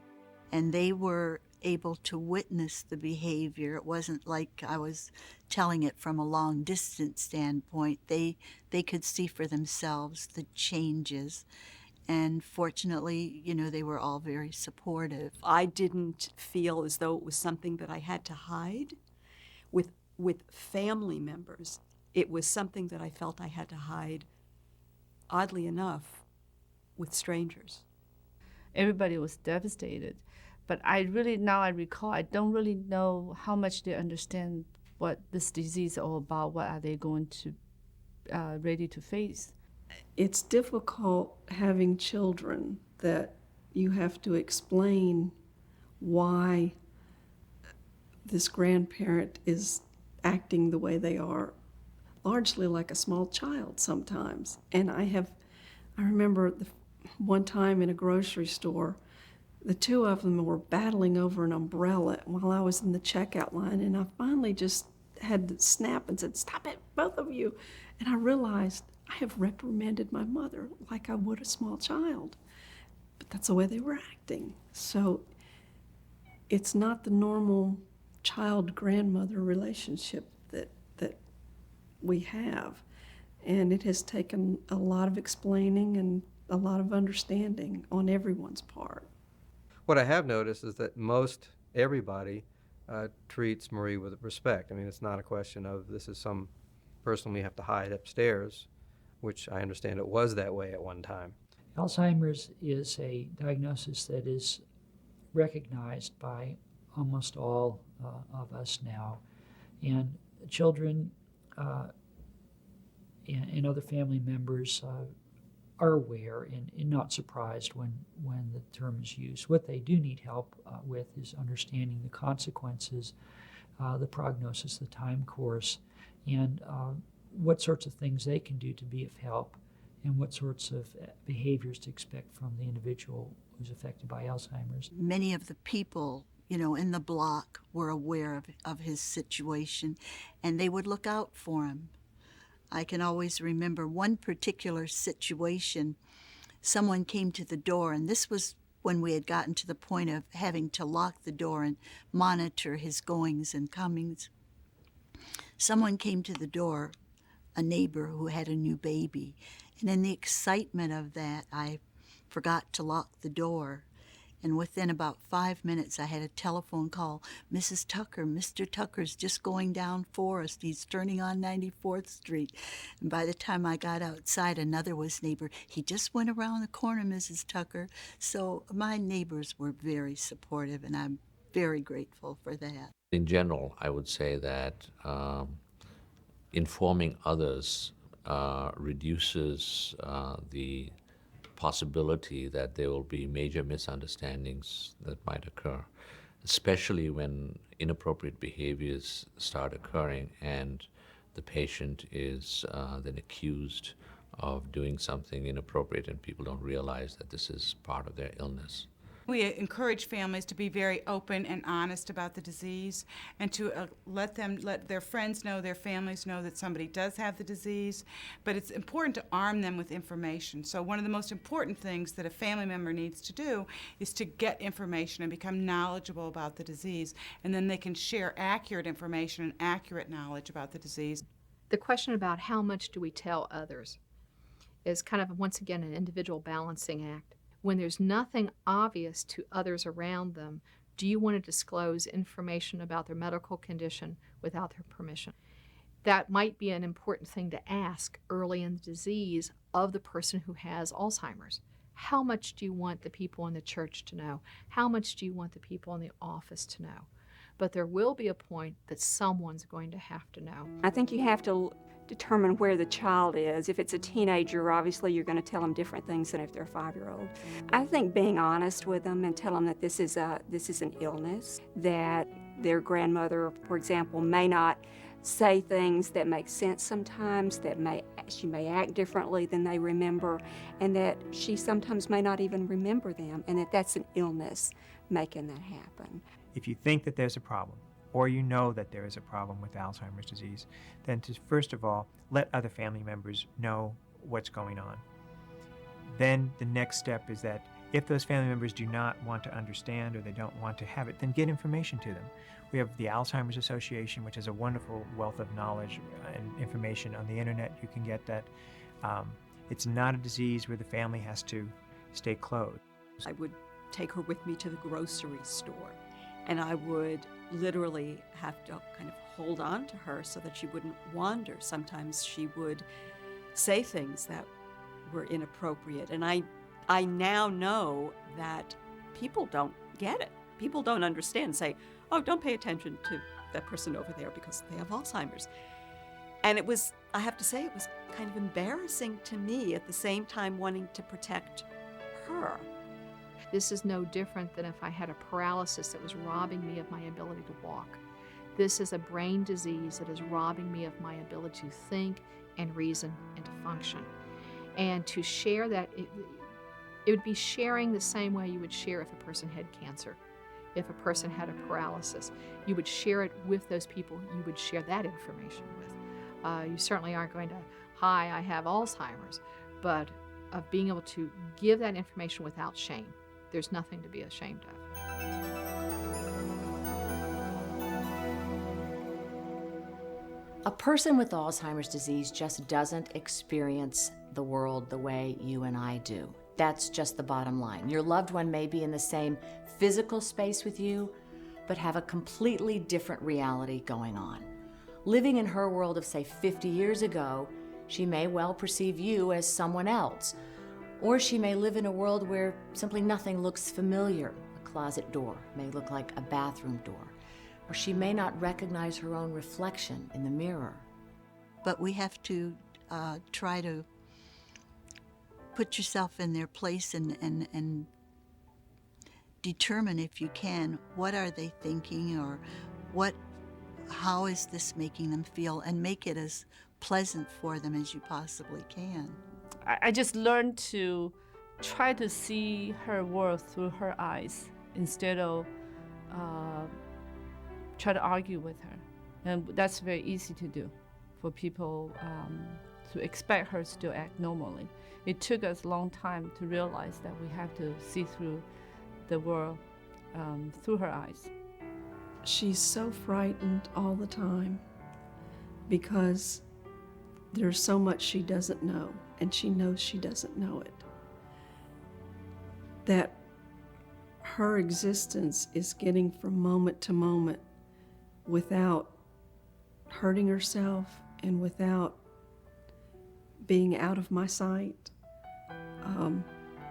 [SPEAKER 10] and they were able to witness the behavior. It wasn't like I was telling it from a long distance standpoint. They could see for themselves the changes. And fortunately, they were all very supportive.
[SPEAKER 12] I didn't feel as though it was something that I had to hide. With family members, it was something that I felt I had to hide, oddly enough, with strangers.
[SPEAKER 9] Everybody was devastated. But I recall, I don't really know how much they understand what this disease is all about. What are they going to ready to face?
[SPEAKER 8] It's difficult having children that you have to explain why this grandparent is acting the way they are, largely like a small child sometimes. And I remember one time in a grocery store, the 2 of them were battling over an umbrella while I was in the checkout line, and I finally just had to snap and said, "Stop it, both of you." And I realized I have reprimanded my mother like I would a small child, but that's the way they were acting. So it's not the normal child-grandmother relationship that we have, and it has taken a lot of explaining and a lot of understanding on everyone's part.
[SPEAKER 13] What I have noticed is that most everybody treats Marie with respect. I mean, it's not a question of this is some person we have to hide upstairs, which I understand it was that way at one time.
[SPEAKER 2] Alzheimer's is a diagnosis that is recognized by almost all of us now. And children and other family members are aware and not surprised when the term is used. What they do need help with is understanding the consequences, the prognosis, the time course, and what sorts of things they can do to be of help, and what sorts of behaviors to expect from the individual who's affected by Alzheimer's.
[SPEAKER 10] Many of the people, in the block were aware of his situation, and they would look out for him. I can always remember one particular situation. Someone came to the door, and this was when we had gotten to the point of having to lock the door and monitor his goings and comings. Someone came to the door, a neighbor who had a new baby, and in the excitement of that, I forgot to lock the door. And within about 5 minutes, I had a telephone call. Mrs. Tucker, Mr. Tucker's just going down Forest. He's turning on 94th Street. And by the time I got outside, another was neighbor. He just went around the corner, Mrs. Tucker. So my neighbors were very supportive, and I'm very grateful for that.
[SPEAKER 6] In general, I would say that informing others reduces the possibility that there will be major misunderstandings that might occur, especially when inappropriate behaviors start occurring and the patient is then accused of doing something inappropriate and people don't realize that this is part of their illness.
[SPEAKER 17] We encourage families to be very open and honest about the disease and to let their friends know, their families know that somebody does have the disease, but it's important to arm them with information. So one of the most important things that a family member needs to do is to get information and become knowledgeable about the disease, and then they can share accurate information and accurate knowledge about the disease.
[SPEAKER 7] The question about how much do we tell others is kind of, once again, an individual balancing act. When there's nothing obvious to others around them, do you want to disclose information about their medical condition without their permission? That might be an important thing to ask early in the disease of the person who has Alzheimer's. How much do you want the people in the church to know? How much do you want the people in the office to know? But there will be a point that someone's going to have to know.
[SPEAKER 4] I think you have to determine where the child is. If it's a teenager, obviously you're going to tell them different things than if they're a 5-year-old. I think being honest with them and tell them that this is an illness, that their grandmother, for example, may not say things that make sense sometimes, that she may act differently than they remember, and that she sometimes may not even remember them, and that that's an illness making that happen.
[SPEAKER 3] If you think that there's a problem, or you know that there is a problem with Alzheimer's disease, then to first of all, let other family members know what's going on. Then the next step is that if those family members do not want to understand or they don't want to have it, then get information to them. We have the Alzheimer's Association, which has a wonderful wealth of knowledge and information on the internet. You can get that. It's not a disease where the family has to stay closed.
[SPEAKER 12] I would take her with me to the grocery store, and I would literally have to kind of hold on to her so that she wouldn't wander. Sometimes she would say things that were inappropriate, and I now know that people don't get it. People don't understand, say, oh, don't pay attention to that person over there because they have Alzheimer's. And it was, I have to say, it was kind of embarrassing to me, at the same time wanting to protect her.
[SPEAKER 7] This is no different than if I had a paralysis that was robbing me of my ability to walk. This is a brain disease that is robbing me of my ability to think and reason and to function. And to share that, it would be sharing the same way you would share if a person had cancer. If a person had a paralysis, you would share it with those people you would share that information with. You certainly aren't going to, hi, I have Alzheimer's, but of being able to give that information without shame. There's nothing to be ashamed of.
[SPEAKER 1] A person with Alzheimer's disease just doesn't experience the world the way you and I do. That's just the bottom line. Your loved one may be in the same physical space with you, but have a completely different reality going on. Living in her world of, say, 50 years ago, she may well perceive you as someone else. Or she may live in a world where simply nothing looks familiar. A closet door may look like a bathroom door. or she may not recognize her own reflection in the mirror.
[SPEAKER 10] But we have to try to put yourself in their place and determine, if you can, what are they thinking, or how is this making them feel, and make it as pleasant for them as you possibly can.
[SPEAKER 9] I just learned to try to see her world through her eyes instead of try to argue with her. And that's very easy to do for people to expect her to act normally. It took us a long time to realize that we have to see through the world through her eyes.
[SPEAKER 8] She's so frightened all the time because there's so much she doesn't know, and she knows she doesn't know it. That her existence is getting from moment to moment without hurting herself and without being out of my sight.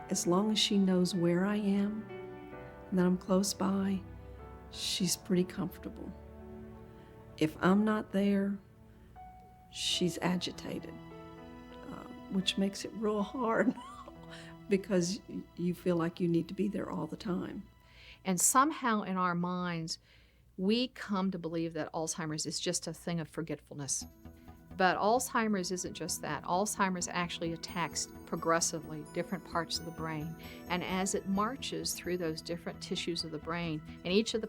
[SPEAKER 8] As long as she knows where I am and that I'm close by, she's pretty comfortable. If I'm not there, she's agitated, which makes it real hard because you feel like you need to be there all the time.
[SPEAKER 7] And somehow in our minds, we come to believe that Alzheimer's is just a thing of forgetfulness. But Alzheimer's isn't just that. Alzheimer's actually attacks progressively different parts of the brain. And as it marches through those different tissues of the brain, and each of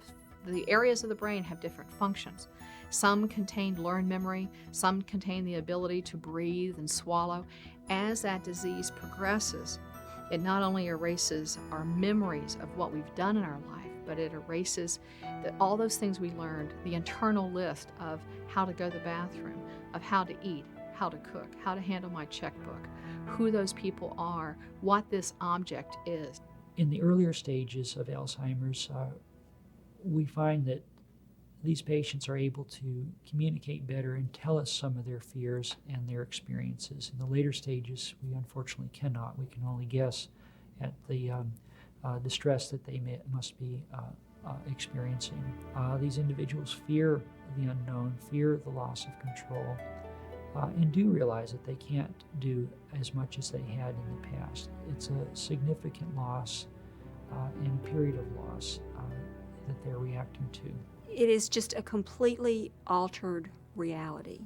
[SPEAKER 7] the areas of the brain have different functions. Some contain learned memory, some contain the ability to breathe and swallow. As that disease progresses, it not only erases our memories of what we've done in our life, but it erases all those things we learned, the internal list of how to go to the bathroom, of how to eat, how to cook, how to handle my checkbook, who those people are, what this object is.
[SPEAKER 2] In the earlier stages of Alzheimer's, we find that these patients are able to communicate better and tell us some of their fears and their experiences. In the later stages, we unfortunately cannot. We can only guess at the distress that they must be experiencing. These individuals fear the unknown, fear the loss of control, and do realize that they can't do as much as they had in the past. It's a significant loss and a period of loss that they're reacting to.
[SPEAKER 4] It is just a completely altered reality.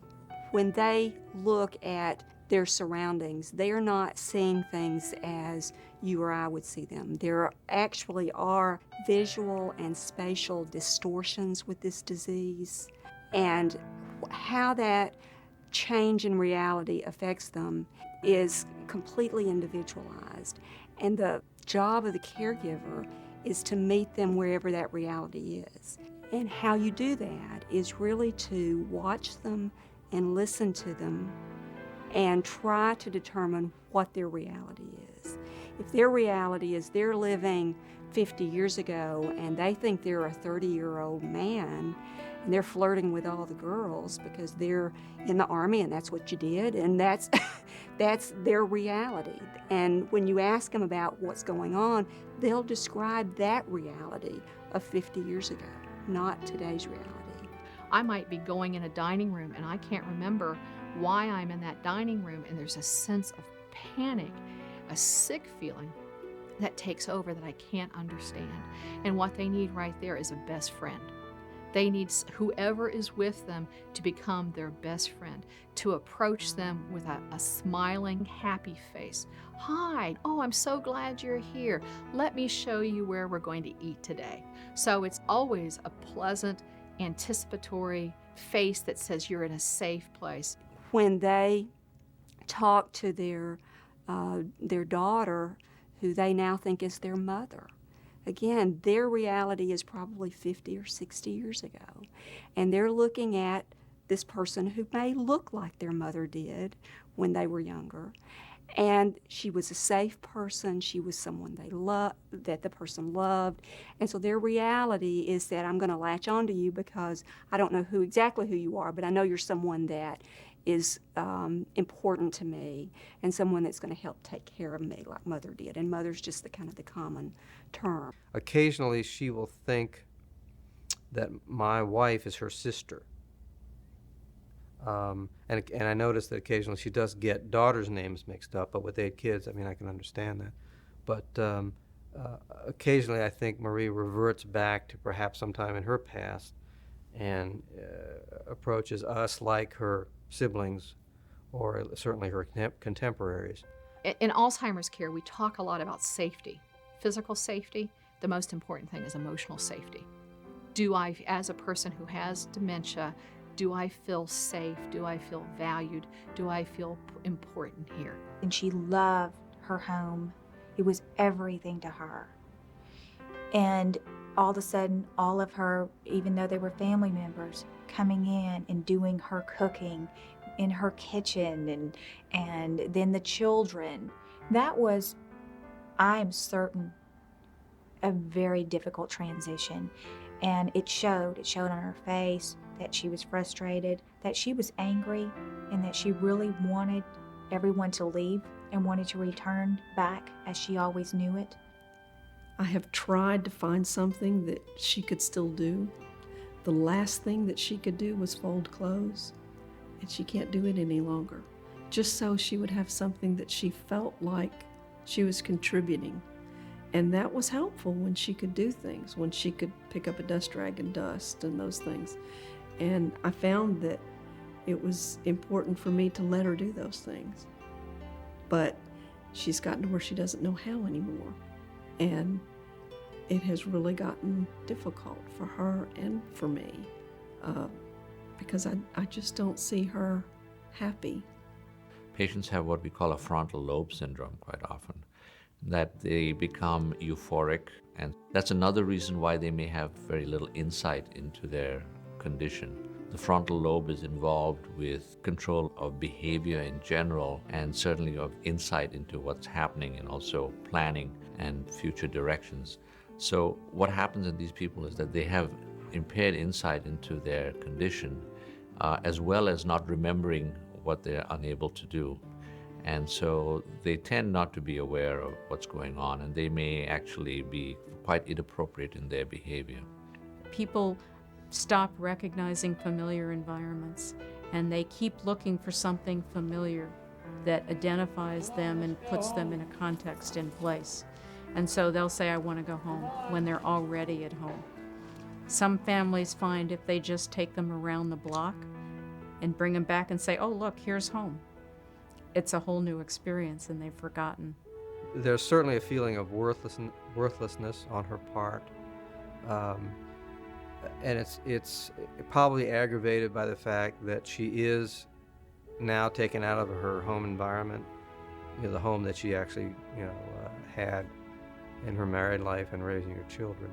[SPEAKER 4] When they look at their surroundings, they are not seeing things as you or I would see them. There actually are visual and spatial distortions with this disease, and how that change in reality affects them is completely individualized. And the job of the caregiver is to meet them wherever that reality is. And how you do that is really to watch them and listen to them and try to determine what their reality is. If their reality is they're living 50 years ago and they think they're a 30-year-old man and they're flirting with all the girls because they're in the Army and that's what you did, and that's their reality. And when you ask them about what's going on, they'll describe that reality of 50 years ago, not today's reality.
[SPEAKER 7] I might be going in a dining room and I can't remember why I'm in that dining room, and there's a sense of panic, a sick feeling that takes over that I can't understand. And what they need right there is a best friend. They need whoever is with them to become their best friend, to approach them with a smiling, happy face. Hi, oh, I'm so glad you're here. Let me show you where we're going to eat today. So it's always a pleasant, anticipatory face that says you're in a safe place.
[SPEAKER 4] When they talk to their daughter, who they now think is their mother, again, their reality is probably 50 or 60 years ago. And they're looking at this person who may look like their mother did when they were younger. And she was a safe person. She was someone that the person loved. And so their reality is that I'm going to latch onto you because I don't know exactly who you are, but I know you're someone that is important to me and someone that's going to help take care of me like mother did. And mother's just the common term.
[SPEAKER 13] Occasionally she will think that my wife is her sister. And I noticed that occasionally she does get daughters' names mixed up, but with 8 kids, I mean, I can understand that. But occasionally I think Marie reverts back to perhaps sometime in her past and approaches us like her siblings or certainly her contemporaries.
[SPEAKER 7] In Alzheimer's care, we talk a lot about safety, physical safety. The most important thing is emotional safety. Do I, as a person who has dementia, do I feel safe? Do I feel valued? Do I feel important here?
[SPEAKER 11] And she loved her home. It was everything to her. And all of a sudden, all of her, even though they were family members, coming in and doing her cooking in her kitchen and then the children, that was, I am certain, a very difficult transition. And it showed on her face that she was frustrated, that she was angry, and that she really wanted everyone to leave and wanted to return back as she always knew it.
[SPEAKER 8] I have tried to find something that she could still do. The last thing that she could do was fold clothes, and she can't do it any longer, just so she would have something that she felt like she was contributing. And that was helpful when she could do things, when she could pick up a dust rag and dust and those things. And I found that it was important for me to let her do those things. But she's gotten to where she doesn't know how anymore. And it has really gotten difficult for her and for me because I just don't see her happy.
[SPEAKER 6] Patients have what we call a frontal lobe syndrome quite often, that they become euphoric, and that's another reason why they may have very little insight into their condition. The frontal lobe is involved with control of behavior in general and certainly of insight into what's happening and also planning and future directions. So what happens in these people is that they have impaired insight into their condition as well as not remembering what they're unable to do. And so they tend not to be aware of what's going on, and they may actually be quite inappropriate in their behavior.
[SPEAKER 5] People stop recognizing familiar environments, and they keep looking for something familiar that identifies them and puts them in a context in place. And so they'll say, I want to go home, when they're already at home. Some families find if they just take them around the block and bring them back and say, oh, look, here's home, it's a whole new experience and they've forgotten.
[SPEAKER 13] There's certainly a feeling of worthlessness on her part. And it's probably aggravated by the fact that she is now taken out of her home environment, the home that she actually had in her married life and raising her children.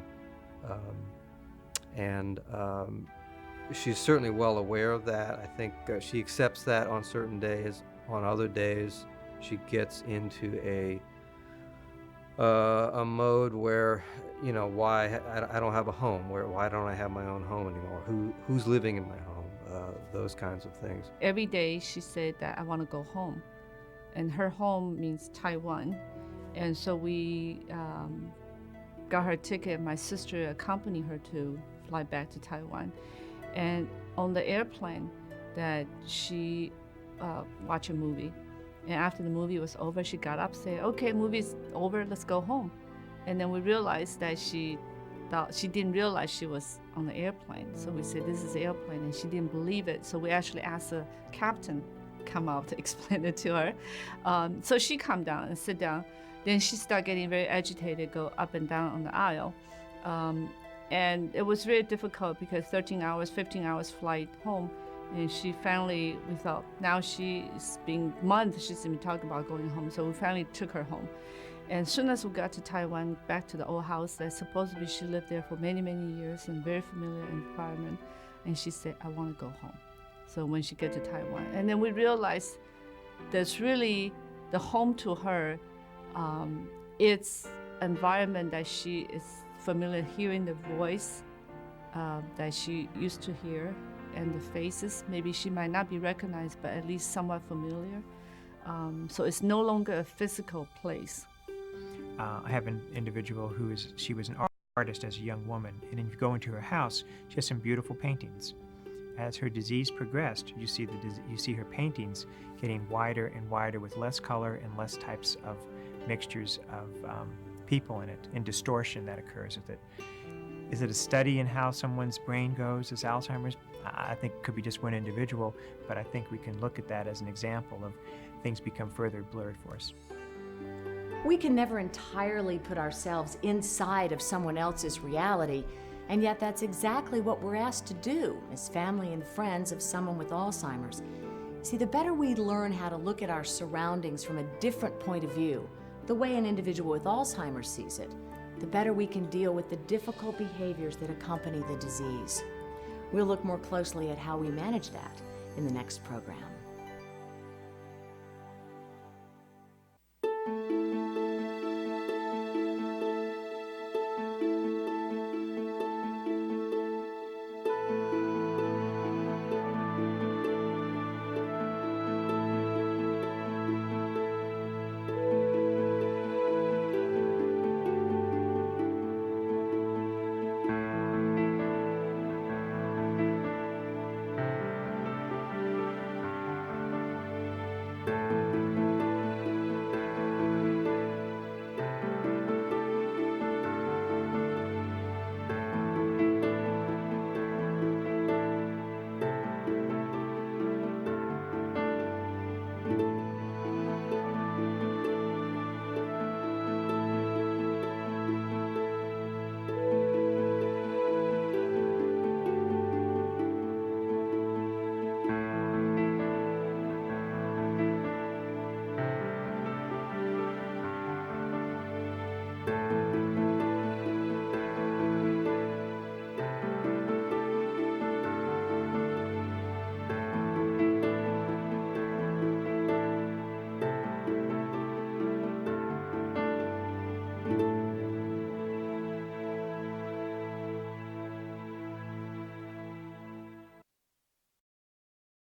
[SPEAKER 13] She's certainly well aware of that. I think she accepts that on certain days. On other days, she gets into a mode where, why I don't have a home, why don't I have my own home anymore? Who's living in my home? Those kinds of things.
[SPEAKER 9] Every day she said that I want to go home, and her home means Taiwan, and so we got her a ticket. My sister accompanied her to fly back to Taiwan, and on the airplane, that she watched a movie. And after the movie was over, she got up, said, okay, movie's over, let's go home. And then we realized that she didn't realize she was on the airplane. So we said, this is the airplane, and she didn't believe it. So we actually asked the captain come out to explain it to her. So she come down and sit down. Then she started getting very agitated, go up and down on the aisle. And it was very difficult because 13 hours, 15 hours flight home. And she finally, we thought, now she's been months, she's been talking about going home. So we finally took her home. And as soon as we got to Taiwan, back to the old house that supposedly she lived there for many, many years in very familiar environment. And she said, I want to go home. So when she got to Taiwan. And then we realized there's really the home to her, it's environment that she is familiar, hearing the voice that she used to hear, and the faces. Maybe she might not be recognized, but at least somewhat familiar. So it's no longer a physical place.
[SPEAKER 3] I have an individual she was an artist as a young woman, and then you go into her house, she has some beautiful paintings. As her disease progressed, you see her paintings getting wider and wider with less color and less types of mixtures of people in it, and distortion that occurs with it. Is it a study in how someone's brain goes as Alzheimer's? I think it could be just one individual, but I think we can look at that as an example of things become further blurred for us.
[SPEAKER 1] We can never entirely put ourselves inside of someone else's reality, and yet that's exactly what we're asked to do as family and friends of someone with Alzheimer's. See, the better we learn how to look at our surroundings from a different point of view, the way an individual with Alzheimer's sees it, the better we can deal with the difficult behaviors that accompany the disease. We'll look more closely at how we manage that in the next program.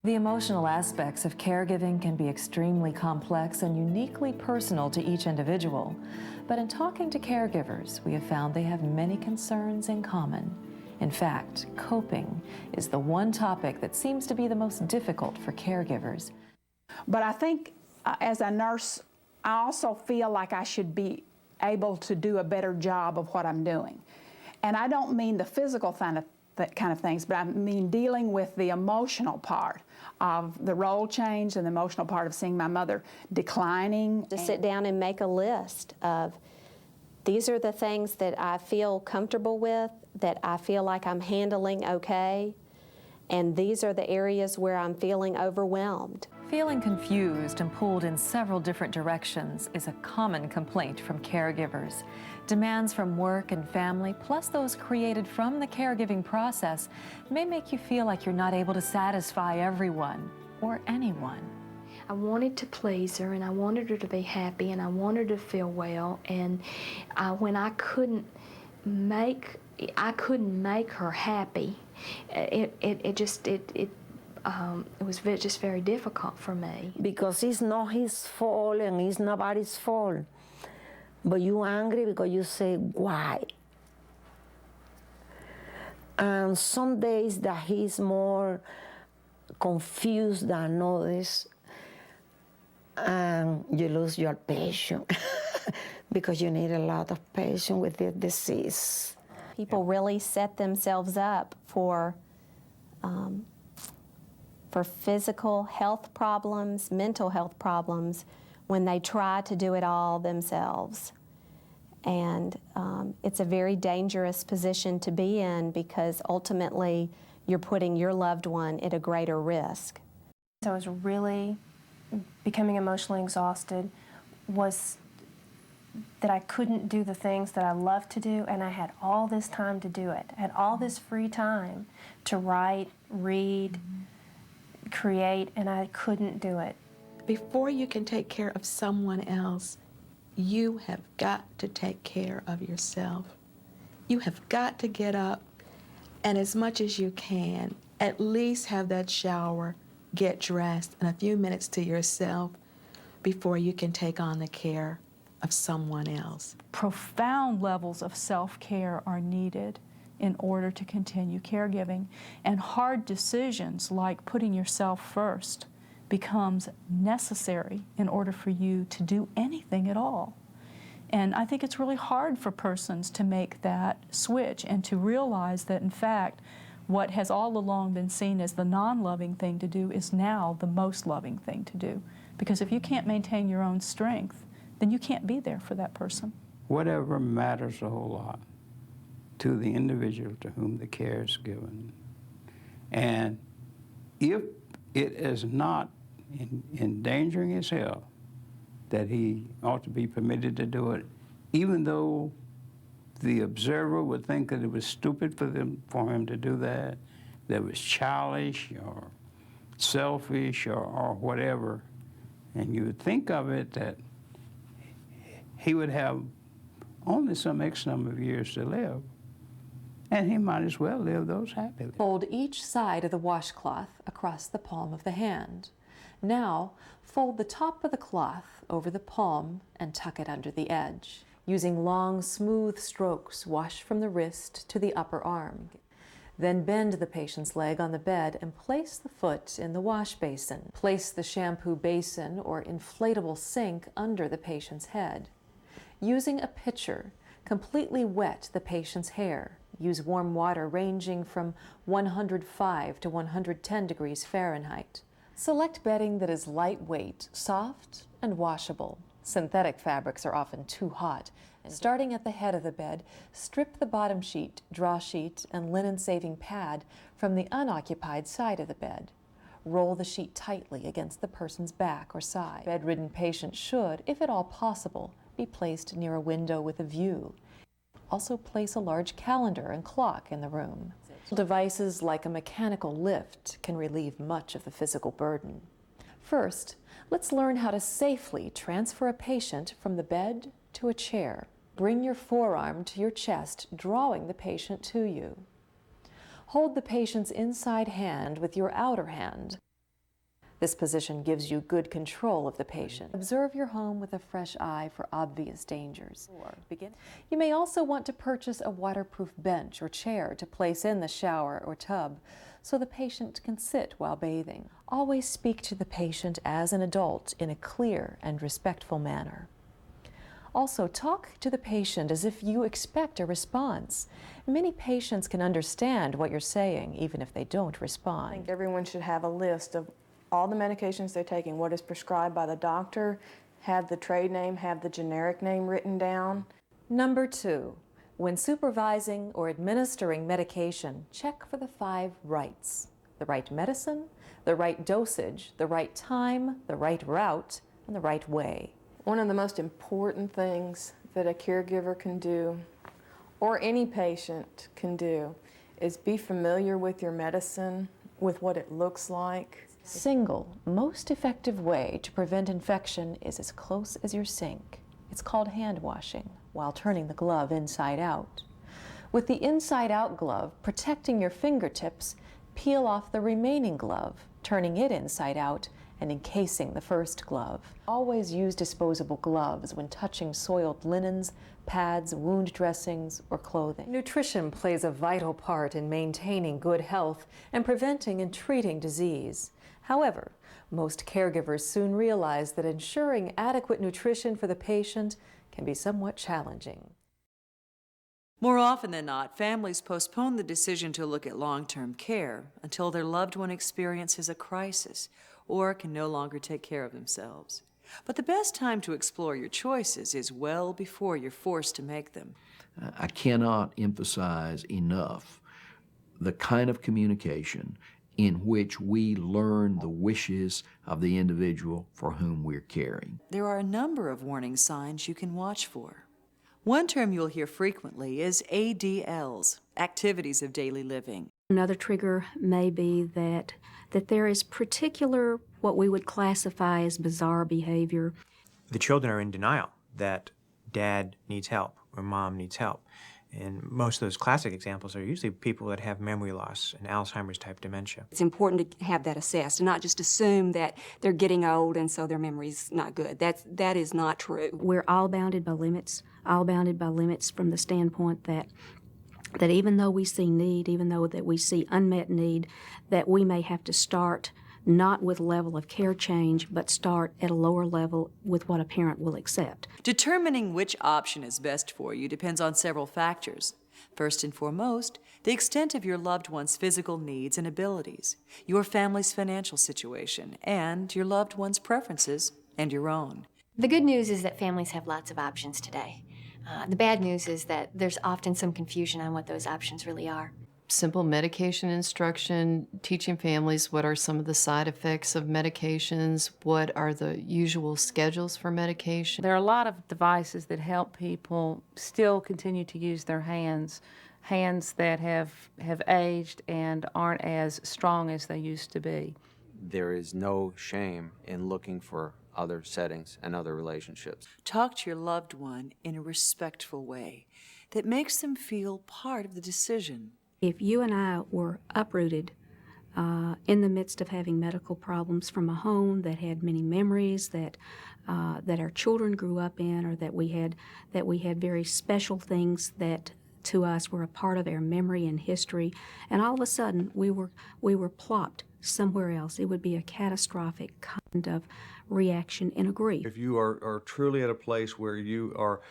[SPEAKER 19] The emotional aspects of caregiving can be extremely complex and uniquely personal to each individual. But in talking to caregivers, we have found they have many concerns in common. In fact, coping is the one topic that seems to be the most difficult for caregivers.
[SPEAKER 20] But I think as a nurse, I also feel like I should be able to do a better job of what I'm doing. And I don't mean the physical kind of things, but I mean dealing with the emotional part of the role change and the emotional part of seeing my mother declining.
[SPEAKER 21] To sit down and make a list of these are the things that I feel comfortable with, that I feel like I'm handling okay, and these are the areas where I'm feeling overwhelmed.
[SPEAKER 19] Feeling confused and pulled in several different directions is a common complaint from caregivers. Demands from work and family, plus those created from the caregiving process, may make you feel like you're not able to satisfy everyone or anyone.
[SPEAKER 22] I wanted to please her, and I wanted her to be happy, and I wanted her to feel well, and when I couldn't make her happy, it was just very difficult for me.
[SPEAKER 23] Because it's not his fault and it's nobody's fault. But you're angry because you say, why? And some days that he's more confused than others, and you lose your patience because you need a lot of patience with the disease.
[SPEAKER 21] People really set themselves up for physical health problems, mental health problems, when they try to do it all themselves. And it's a very dangerous position to be in because ultimately you're putting your loved one at a greater risk.
[SPEAKER 24] I was really becoming emotionally exhausted, was that I couldn't do the things that I love to do, and I had all this time to do it. I had all this free time to write, read, create, and I couldn't do it.
[SPEAKER 25] Before you can take care of someone else, you have got to take care of yourself. You have got to get up and, as much as you can, at least have that shower, get dressed, and a few minutes to yourself before you can take on the care of someone else.
[SPEAKER 14] Profound levels of self-care are needed in order to continue caregiving, and hard decisions like putting yourself first becomes necessary in order for you to do anything at all. And I think it's really hard for persons to make that switch and to realize that, in fact, what has all along been seen as the non-loving thing to do is now the most loving thing to do. Because if you can't maintain your own strength, then you can't be there for that person.
[SPEAKER 15] Whatever matters a whole lot to the individual to whom the care is given. And if it is not endangering his health, that he ought to be permitted to do it, even though the observer would think that it was stupid for him to do that it was childish or selfish or whatever. And you would think of it that he would have only some X number of years to live, and he might as well live those happily.
[SPEAKER 19] Fold each side of the washcloth across the palm of the hand. Now, fold the top of the cloth over the palm and tuck it under the edge. Using long, smooth strokes, wash from the wrist to the upper arm. Then bend the patient's leg on the bed and place the foot in the wash basin. Place the shampoo basin or inflatable sink under the patient's head. Using a pitcher, completely wet the patient's hair. Use warm water ranging from 105 to 110 degrees Fahrenheit. Select bedding that is lightweight, soft, and washable. Synthetic fabrics are often too hot. Starting at the head of the bed, strip the bottom sheet, draw sheet, and linen-saving pad from the unoccupied side of the bed. Roll the sheet tightly against the person's back or side. Bedridden patients should, if at all possible, be placed near a window with a view. Also place a large calendar and clock in the room. Devices like a mechanical lift can relieve much of the physical burden. First, let's learn how to safely transfer a patient from the bed to a chair. Bring your forearm to your chest, drawing the patient to you. Hold the patient's inside hand with your outer hand. This position gives you good control of the patient. Observe your home with a fresh eye for obvious dangers. You may also want to purchase a waterproof bench or chair to place in the shower or tub so the patient can sit while bathing. Always speak to the patient as an adult in a clear and respectful manner. Also, talk to the patient as if you expect a response. Many patients can understand what you're saying, even if they don't respond.
[SPEAKER 16] I think everyone should have a list of all the medications they're taking, what is prescribed by the doctor, have the trade name, have the generic name written down.
[SPEAKER 19] Number 2, when supervising or administering medication, check for the 5 rights: the right medicine, the right dosage, the right time, the right route, and the right way.
[SPEAKER 16] One of the most important things that a caregiver can do, or any patient can do, is be familiar with your medicine, with what it looks like.
[SPEAKER 19] Single, most effective way to prevent infection is as close as your sink. It's called hand washing, while turning the glove inside out. With the inside out glove protecting your fingertips, peel off the remaining glove, turning it inside out and encasing the first glove. Always use disposable gloves when touching soiled linens, pads, wound dressings, or clothing. Nutrition plays a vital part in maintaining good health and preventing and treating disease. However, most caregivers soon realize that ensuring adequate nutrition for the patient can be somewhat challenging.
[SPEAKER 17] More often than not, families postpone the decision to look at long-term care until their loved one experiences a crisis or can no longer take care of themselves. But the best time to explore your choices is well before you're forced to make them.
[SPEAKER 18] I cannot emphasize enough the kind of communication in which we learn the wishes of the individual for whom we're caring.
[SPEAKER 17] There are a number of warning signs you can watch for. One term you'll hear frequently is ADLs, activities of daily living.
[SPEAKER 26] Another trigger may be that there is particular, what we would classify as bizarre behavior.
[SPEAKER 3] The children are in denial that dad needs help or mom needs help. And most of those classic examples are usually people that have memory loss and Alzheimer's type dementia.
[SPEAKER 2] It's important to have that assessed and not just assume that they're getting old and so their memory's not good. That is not true.
[SPEAKER 26] We're all bounded by limits from the standpoint that even though we see need, even though that we see unmet need, that we may have to start not with level of care change, but start at a lower level with what a parent will accept.
[SPEAKER 17] Determining which option is best for you depends on several factors. First and foremost, the extent of your loved one's physical needs and abilities, your family's financial situation, and your loved one's preferences and your own.
[SPEAKER 4] The good news is that families have lots of options today. The bad news is that there's often some confusion on what those options really are.
[SPEAKER 7] Simple medication instruction, teaching families what are some of the side effects of medications, what are the usual schedules for medication.
[SPEAKER 5] There are a lot of devices that help people still continue to use their hands that have aged and aren't as strong as they used to be.
[SPEAKER 10] There is no shame in looking for other settings and other relationships.
[SPEAKER 17] Talk to your loved one in a respectful way that makes them feel part of the decision.
[SPEAKER 26] If you and I were uprooted in the midst of having medical problems from a home that had many memories that our children grew up in, or that we had very special things that to us were a part of our memory and history, and all of a sudden we were plopped somewhere else, it would be a catastrophic kind of reaction in a grief.
[SPEAKER 11] If you are truly at a place where you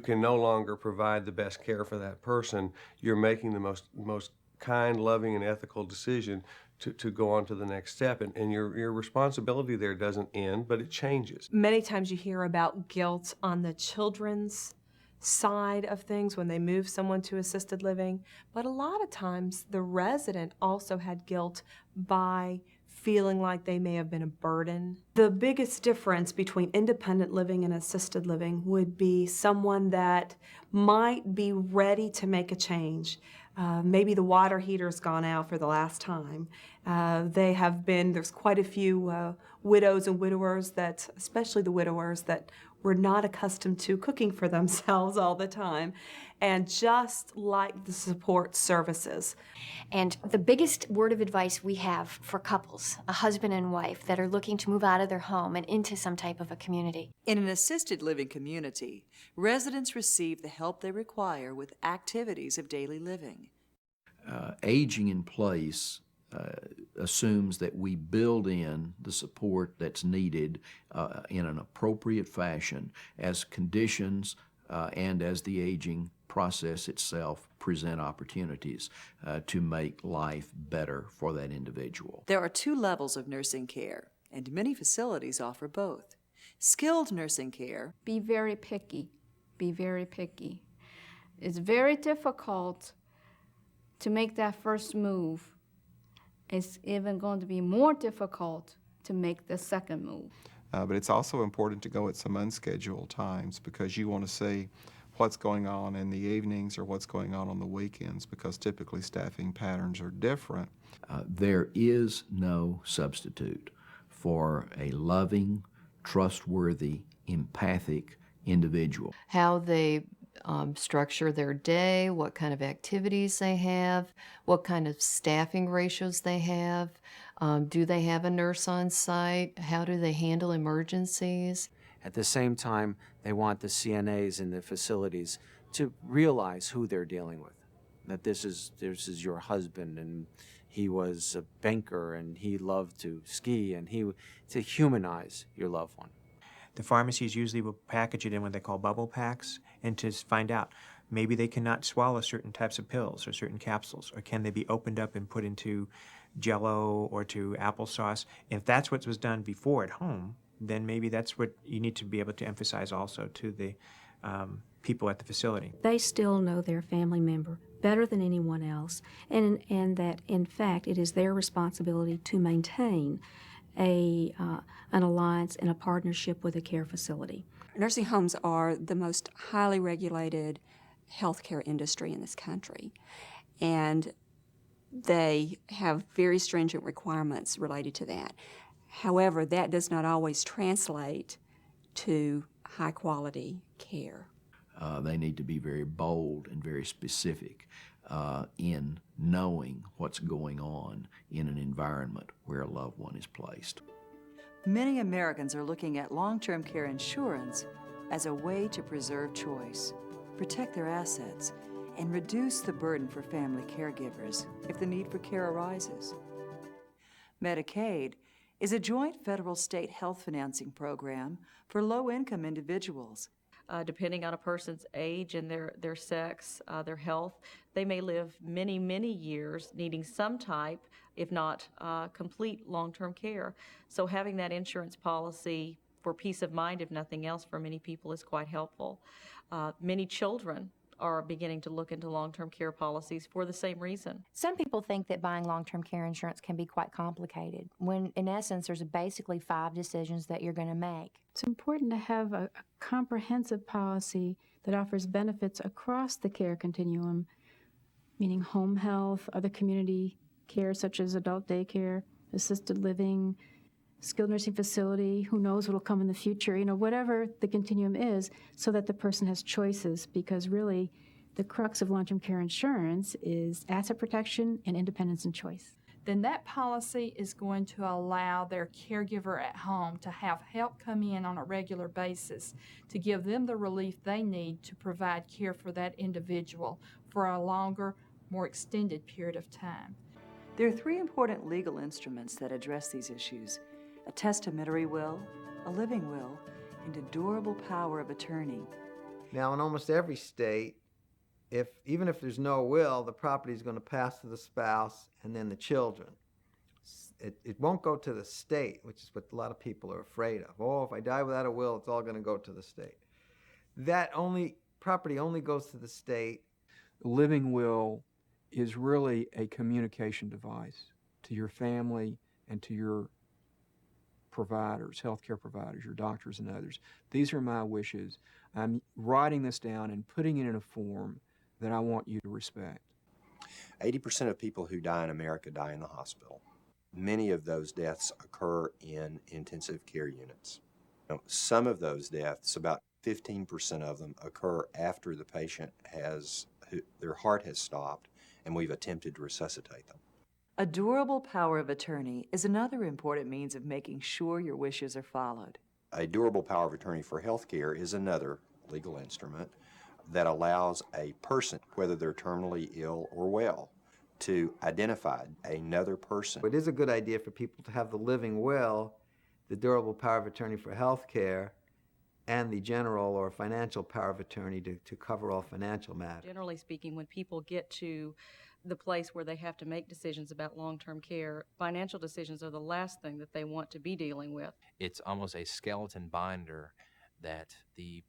[SPEAKER 11] can no longer provide the best care for that person, you're making the most kind, loving, and ethical decision to go on to the next step. And your responsibility there doesn't end, but it changes.
[SPEAKER 12] Many times you hear about guilt on the children's side of things when they move someone to assisted living, but a lot of times the resident also had guilt by feeling like they may have been a burden. The biggest difference between independent living and assisted living would be someone that might be ready to make a change. Maybe the water heater's gone out for the last time. There's quite a few widows and widowers that, especially the widowers, that were not accustomed to cooking for themselves all the time, and just like the support services.
[SPEAKER 4] And the biggest word of advice we have for couples, a husband and wife, that are looking to move out of their home and into some type of a community.
[SPEAKER 17] In an assisted living community, residents receive the help they require with activities of daily living.
[SPEAKER 18] Aging in place assumes that we build in the support that's needed in an appropriate fashion as conditions and as the aging process itself present opportunities to make life better for that individual.
[SPEAKER 17] There are two levels of nursing care, and many facilities offer both. Skilled nursing care.
[SPEAKER 9] Be very picky. Be very picky. It's very difficult to make that first move. It's even going to be more difficult to make the second move.
[SPEAKER 27] But it's also important to go at some unscheduled times because you want to see what's going on in the evenings or what's going on the weekends, because typically staffing patterns are different.
[SPEAKER 18] There is no substitute for a loving, trustworthy, empathic individual.
[SPEAKER 7] How they structure their day, what kind of activities they have, what kind of staffing ratios they have. Do they have a nurse on site? How do they handle emergencies?
[SPEAKER 10] At the same time, they want the CNAs in the facilities to realize who they're dealing with, that this is your husband, and he was a banker, and he loved to ski, and to humanize your loved one.
[SPEAKER 3] The pharmacies usually will package it in what they call bubble packs, and to find out maybe they cannot swallow certain types of pills or certain capsules, or can they be opened up and put into Jell-O or to applesauce. If that's what was done before at home, then maybe that's what you need to be able to emphasize also to the people at the facility.
[SPEAKER 26] They still know their family member better than anyone else, and that in fact it is their responsibility to maintain an alliance and a partnership with a care facility.
[SPEAKER 2] Nursing homes are the most highly regulated healthcare industry in this country, and they have very stringent requirements related to that. However, that does not always translate to high-quality care.
[SPEAKER 18] They need to be very bold and very specific in knowing what's going on in an environment where a loved one is placed.
[SPEAKER 17] Many Americans are looking at long-term care insurance as a way to preserve choice, protect their assets, and reduce the burden for family caregivers if the need for care arises. Medicaid is a joint federal-state health financing program for low-income individuals.
[SPEAKER 5] Depending on a person's age and their sex, their health, they may live many, many years needing some type, if not complete, long-term care. So having that insurance policy for peace of mind, if nothing else, for many people is quite helpful. Many children are beginning to look into long-term care policies for the same reason.
[SPEAKER 4] Some people think that buying long-term care insurance can be quite complicated, when in essence there's basically 5 decisions that you're going to make.
[SPEAKER 14] It's important to have a comprehensive policy that offers benefits across the care continuum, meaning home health, other community care such as adult daycare, assisted living, skilled nursing facility, who knows what will come in the future, whatever the continuum is, so that the person has choices, because really the crux of long-term care insurance is asset protection and independence and choice.
[SPEAKER 1] Then that policy is going to allow their caregiver at home to have help come in on a regular basis to give them the relief they need to provide care for that individual for a longer, more extended period of time.
[SPEAKER 17] There are 3 important legal instruments that address these issues: a testamentary will, a living will, and a durable power of attorney.
[SPEAKER 6] Now, in almost every state, even if there's no will, the property is going to pass to the spouse and then the children. It won't go to the state, which is what a lot of people are afraid of. Oh, if I die without a will, it's all going to go to the state. Property only goes to the state.
[SPEAKER 8] The living will is really a communication device to your family and to your providers, healthcare providers, your doctors and others. These are my wishes. I'm writing this down and putting it in a form that I want you to respect.
[SPEAKER 13] 80% of people who die in America die in the hospital. Many of those deaths occur in intensive care units. Some of those deaths, about 15% of them, occur after the patient their heart has stopped and we've attempted to resuscitate them.
[SPEAKER 17] A durable power of attorney is another important means of making sure your wishes are followed.
[SPEAKER 13] A durable power of attorney for health care is another legal instrument that allows a person, whether they're terminally ill or well, to identify another person.
[SPEAKER 6] It is a good idea for people to have the living will, the durable power of attorney for health care, and the general or financial power of attorney to cover all financial matters.
[SPEAKER 5] Generally speaking, when people get to the place where they have to make decisions about long-term care, financial decisions are the last thing that they want to be dealing with.
[SPEAKER 20] It's almost a skeleton binder that the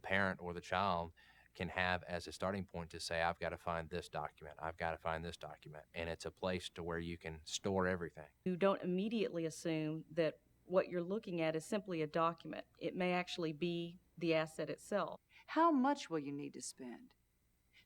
[SPEAKER 20] parent or the child can have as a starting point to say, I've got to find this document, I've got to find this document, and it's a place to where you can store everything.
[SPEAKER 5] You don't immediately assume that what you're looking at is simply a document. It may actually be the asset itself.
[SPEAKER 17] How much will you need to spend?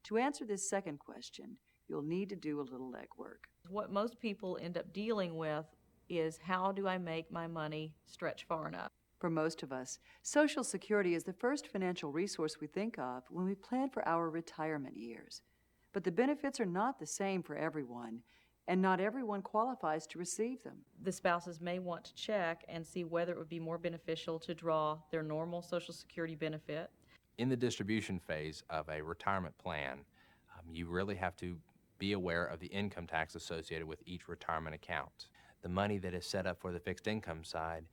[SPEAKER 17] To answer this second question, you'll need to do a little legwork.
[SPEAKER 5] What most people end up dealing with is, how do I make my money stretch far enough?
[SPEAKER 17] For most of us, Social Security is the first financial resource we think of when we plan for our retirement years. But the benefits are not the same for everyone, and not everyone qualifies to receive them.
[SPEAKER 5] The spouses may want to check and see whether it would be more beneficial to draw their normal Social Security benefit.
[SPEAKER 20] In the distribution phase of a retirement plan, you really have to be aware of the income tax associated with each retirement account. The money that is set up for the fixed income side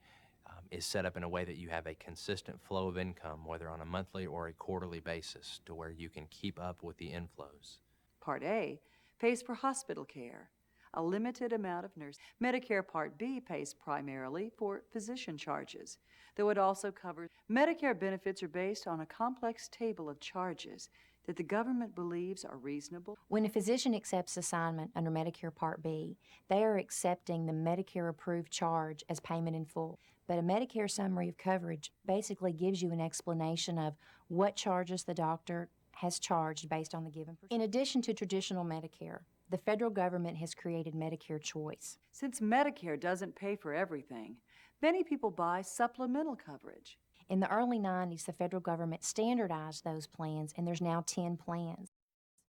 [SPEAKER 20] is set up in a way that you have a consistent flow of income, whether on a monthly or a quarterly basis, to where you can keep up with the inflows.
[SPEAKER 17] Part A pays for hospital care, a limited amount of nurse. Medicare Part B pays primarily for physician charges, though it also covers. Medicare benefits are based on a complex table of charges that the government believes are reasonable.
[SPEAKER 4] When a physician accepts assignment under Medicare Part B, they are accepting the Medicare-approved charge as payment in full. But a Medicare summary of coverage basically gives you an explanation of what charges the doctor has charged based on the given procedure. In addition to traditional Medicare, the federal government has created Medicare Choice.
[SPEAKER 17] Since Medicare doesn't pay for everything, many people buy supplemental coverage.
[SPEAKER 4] In the early 90s, the federal government standardized those plans, and there's now 10 plans.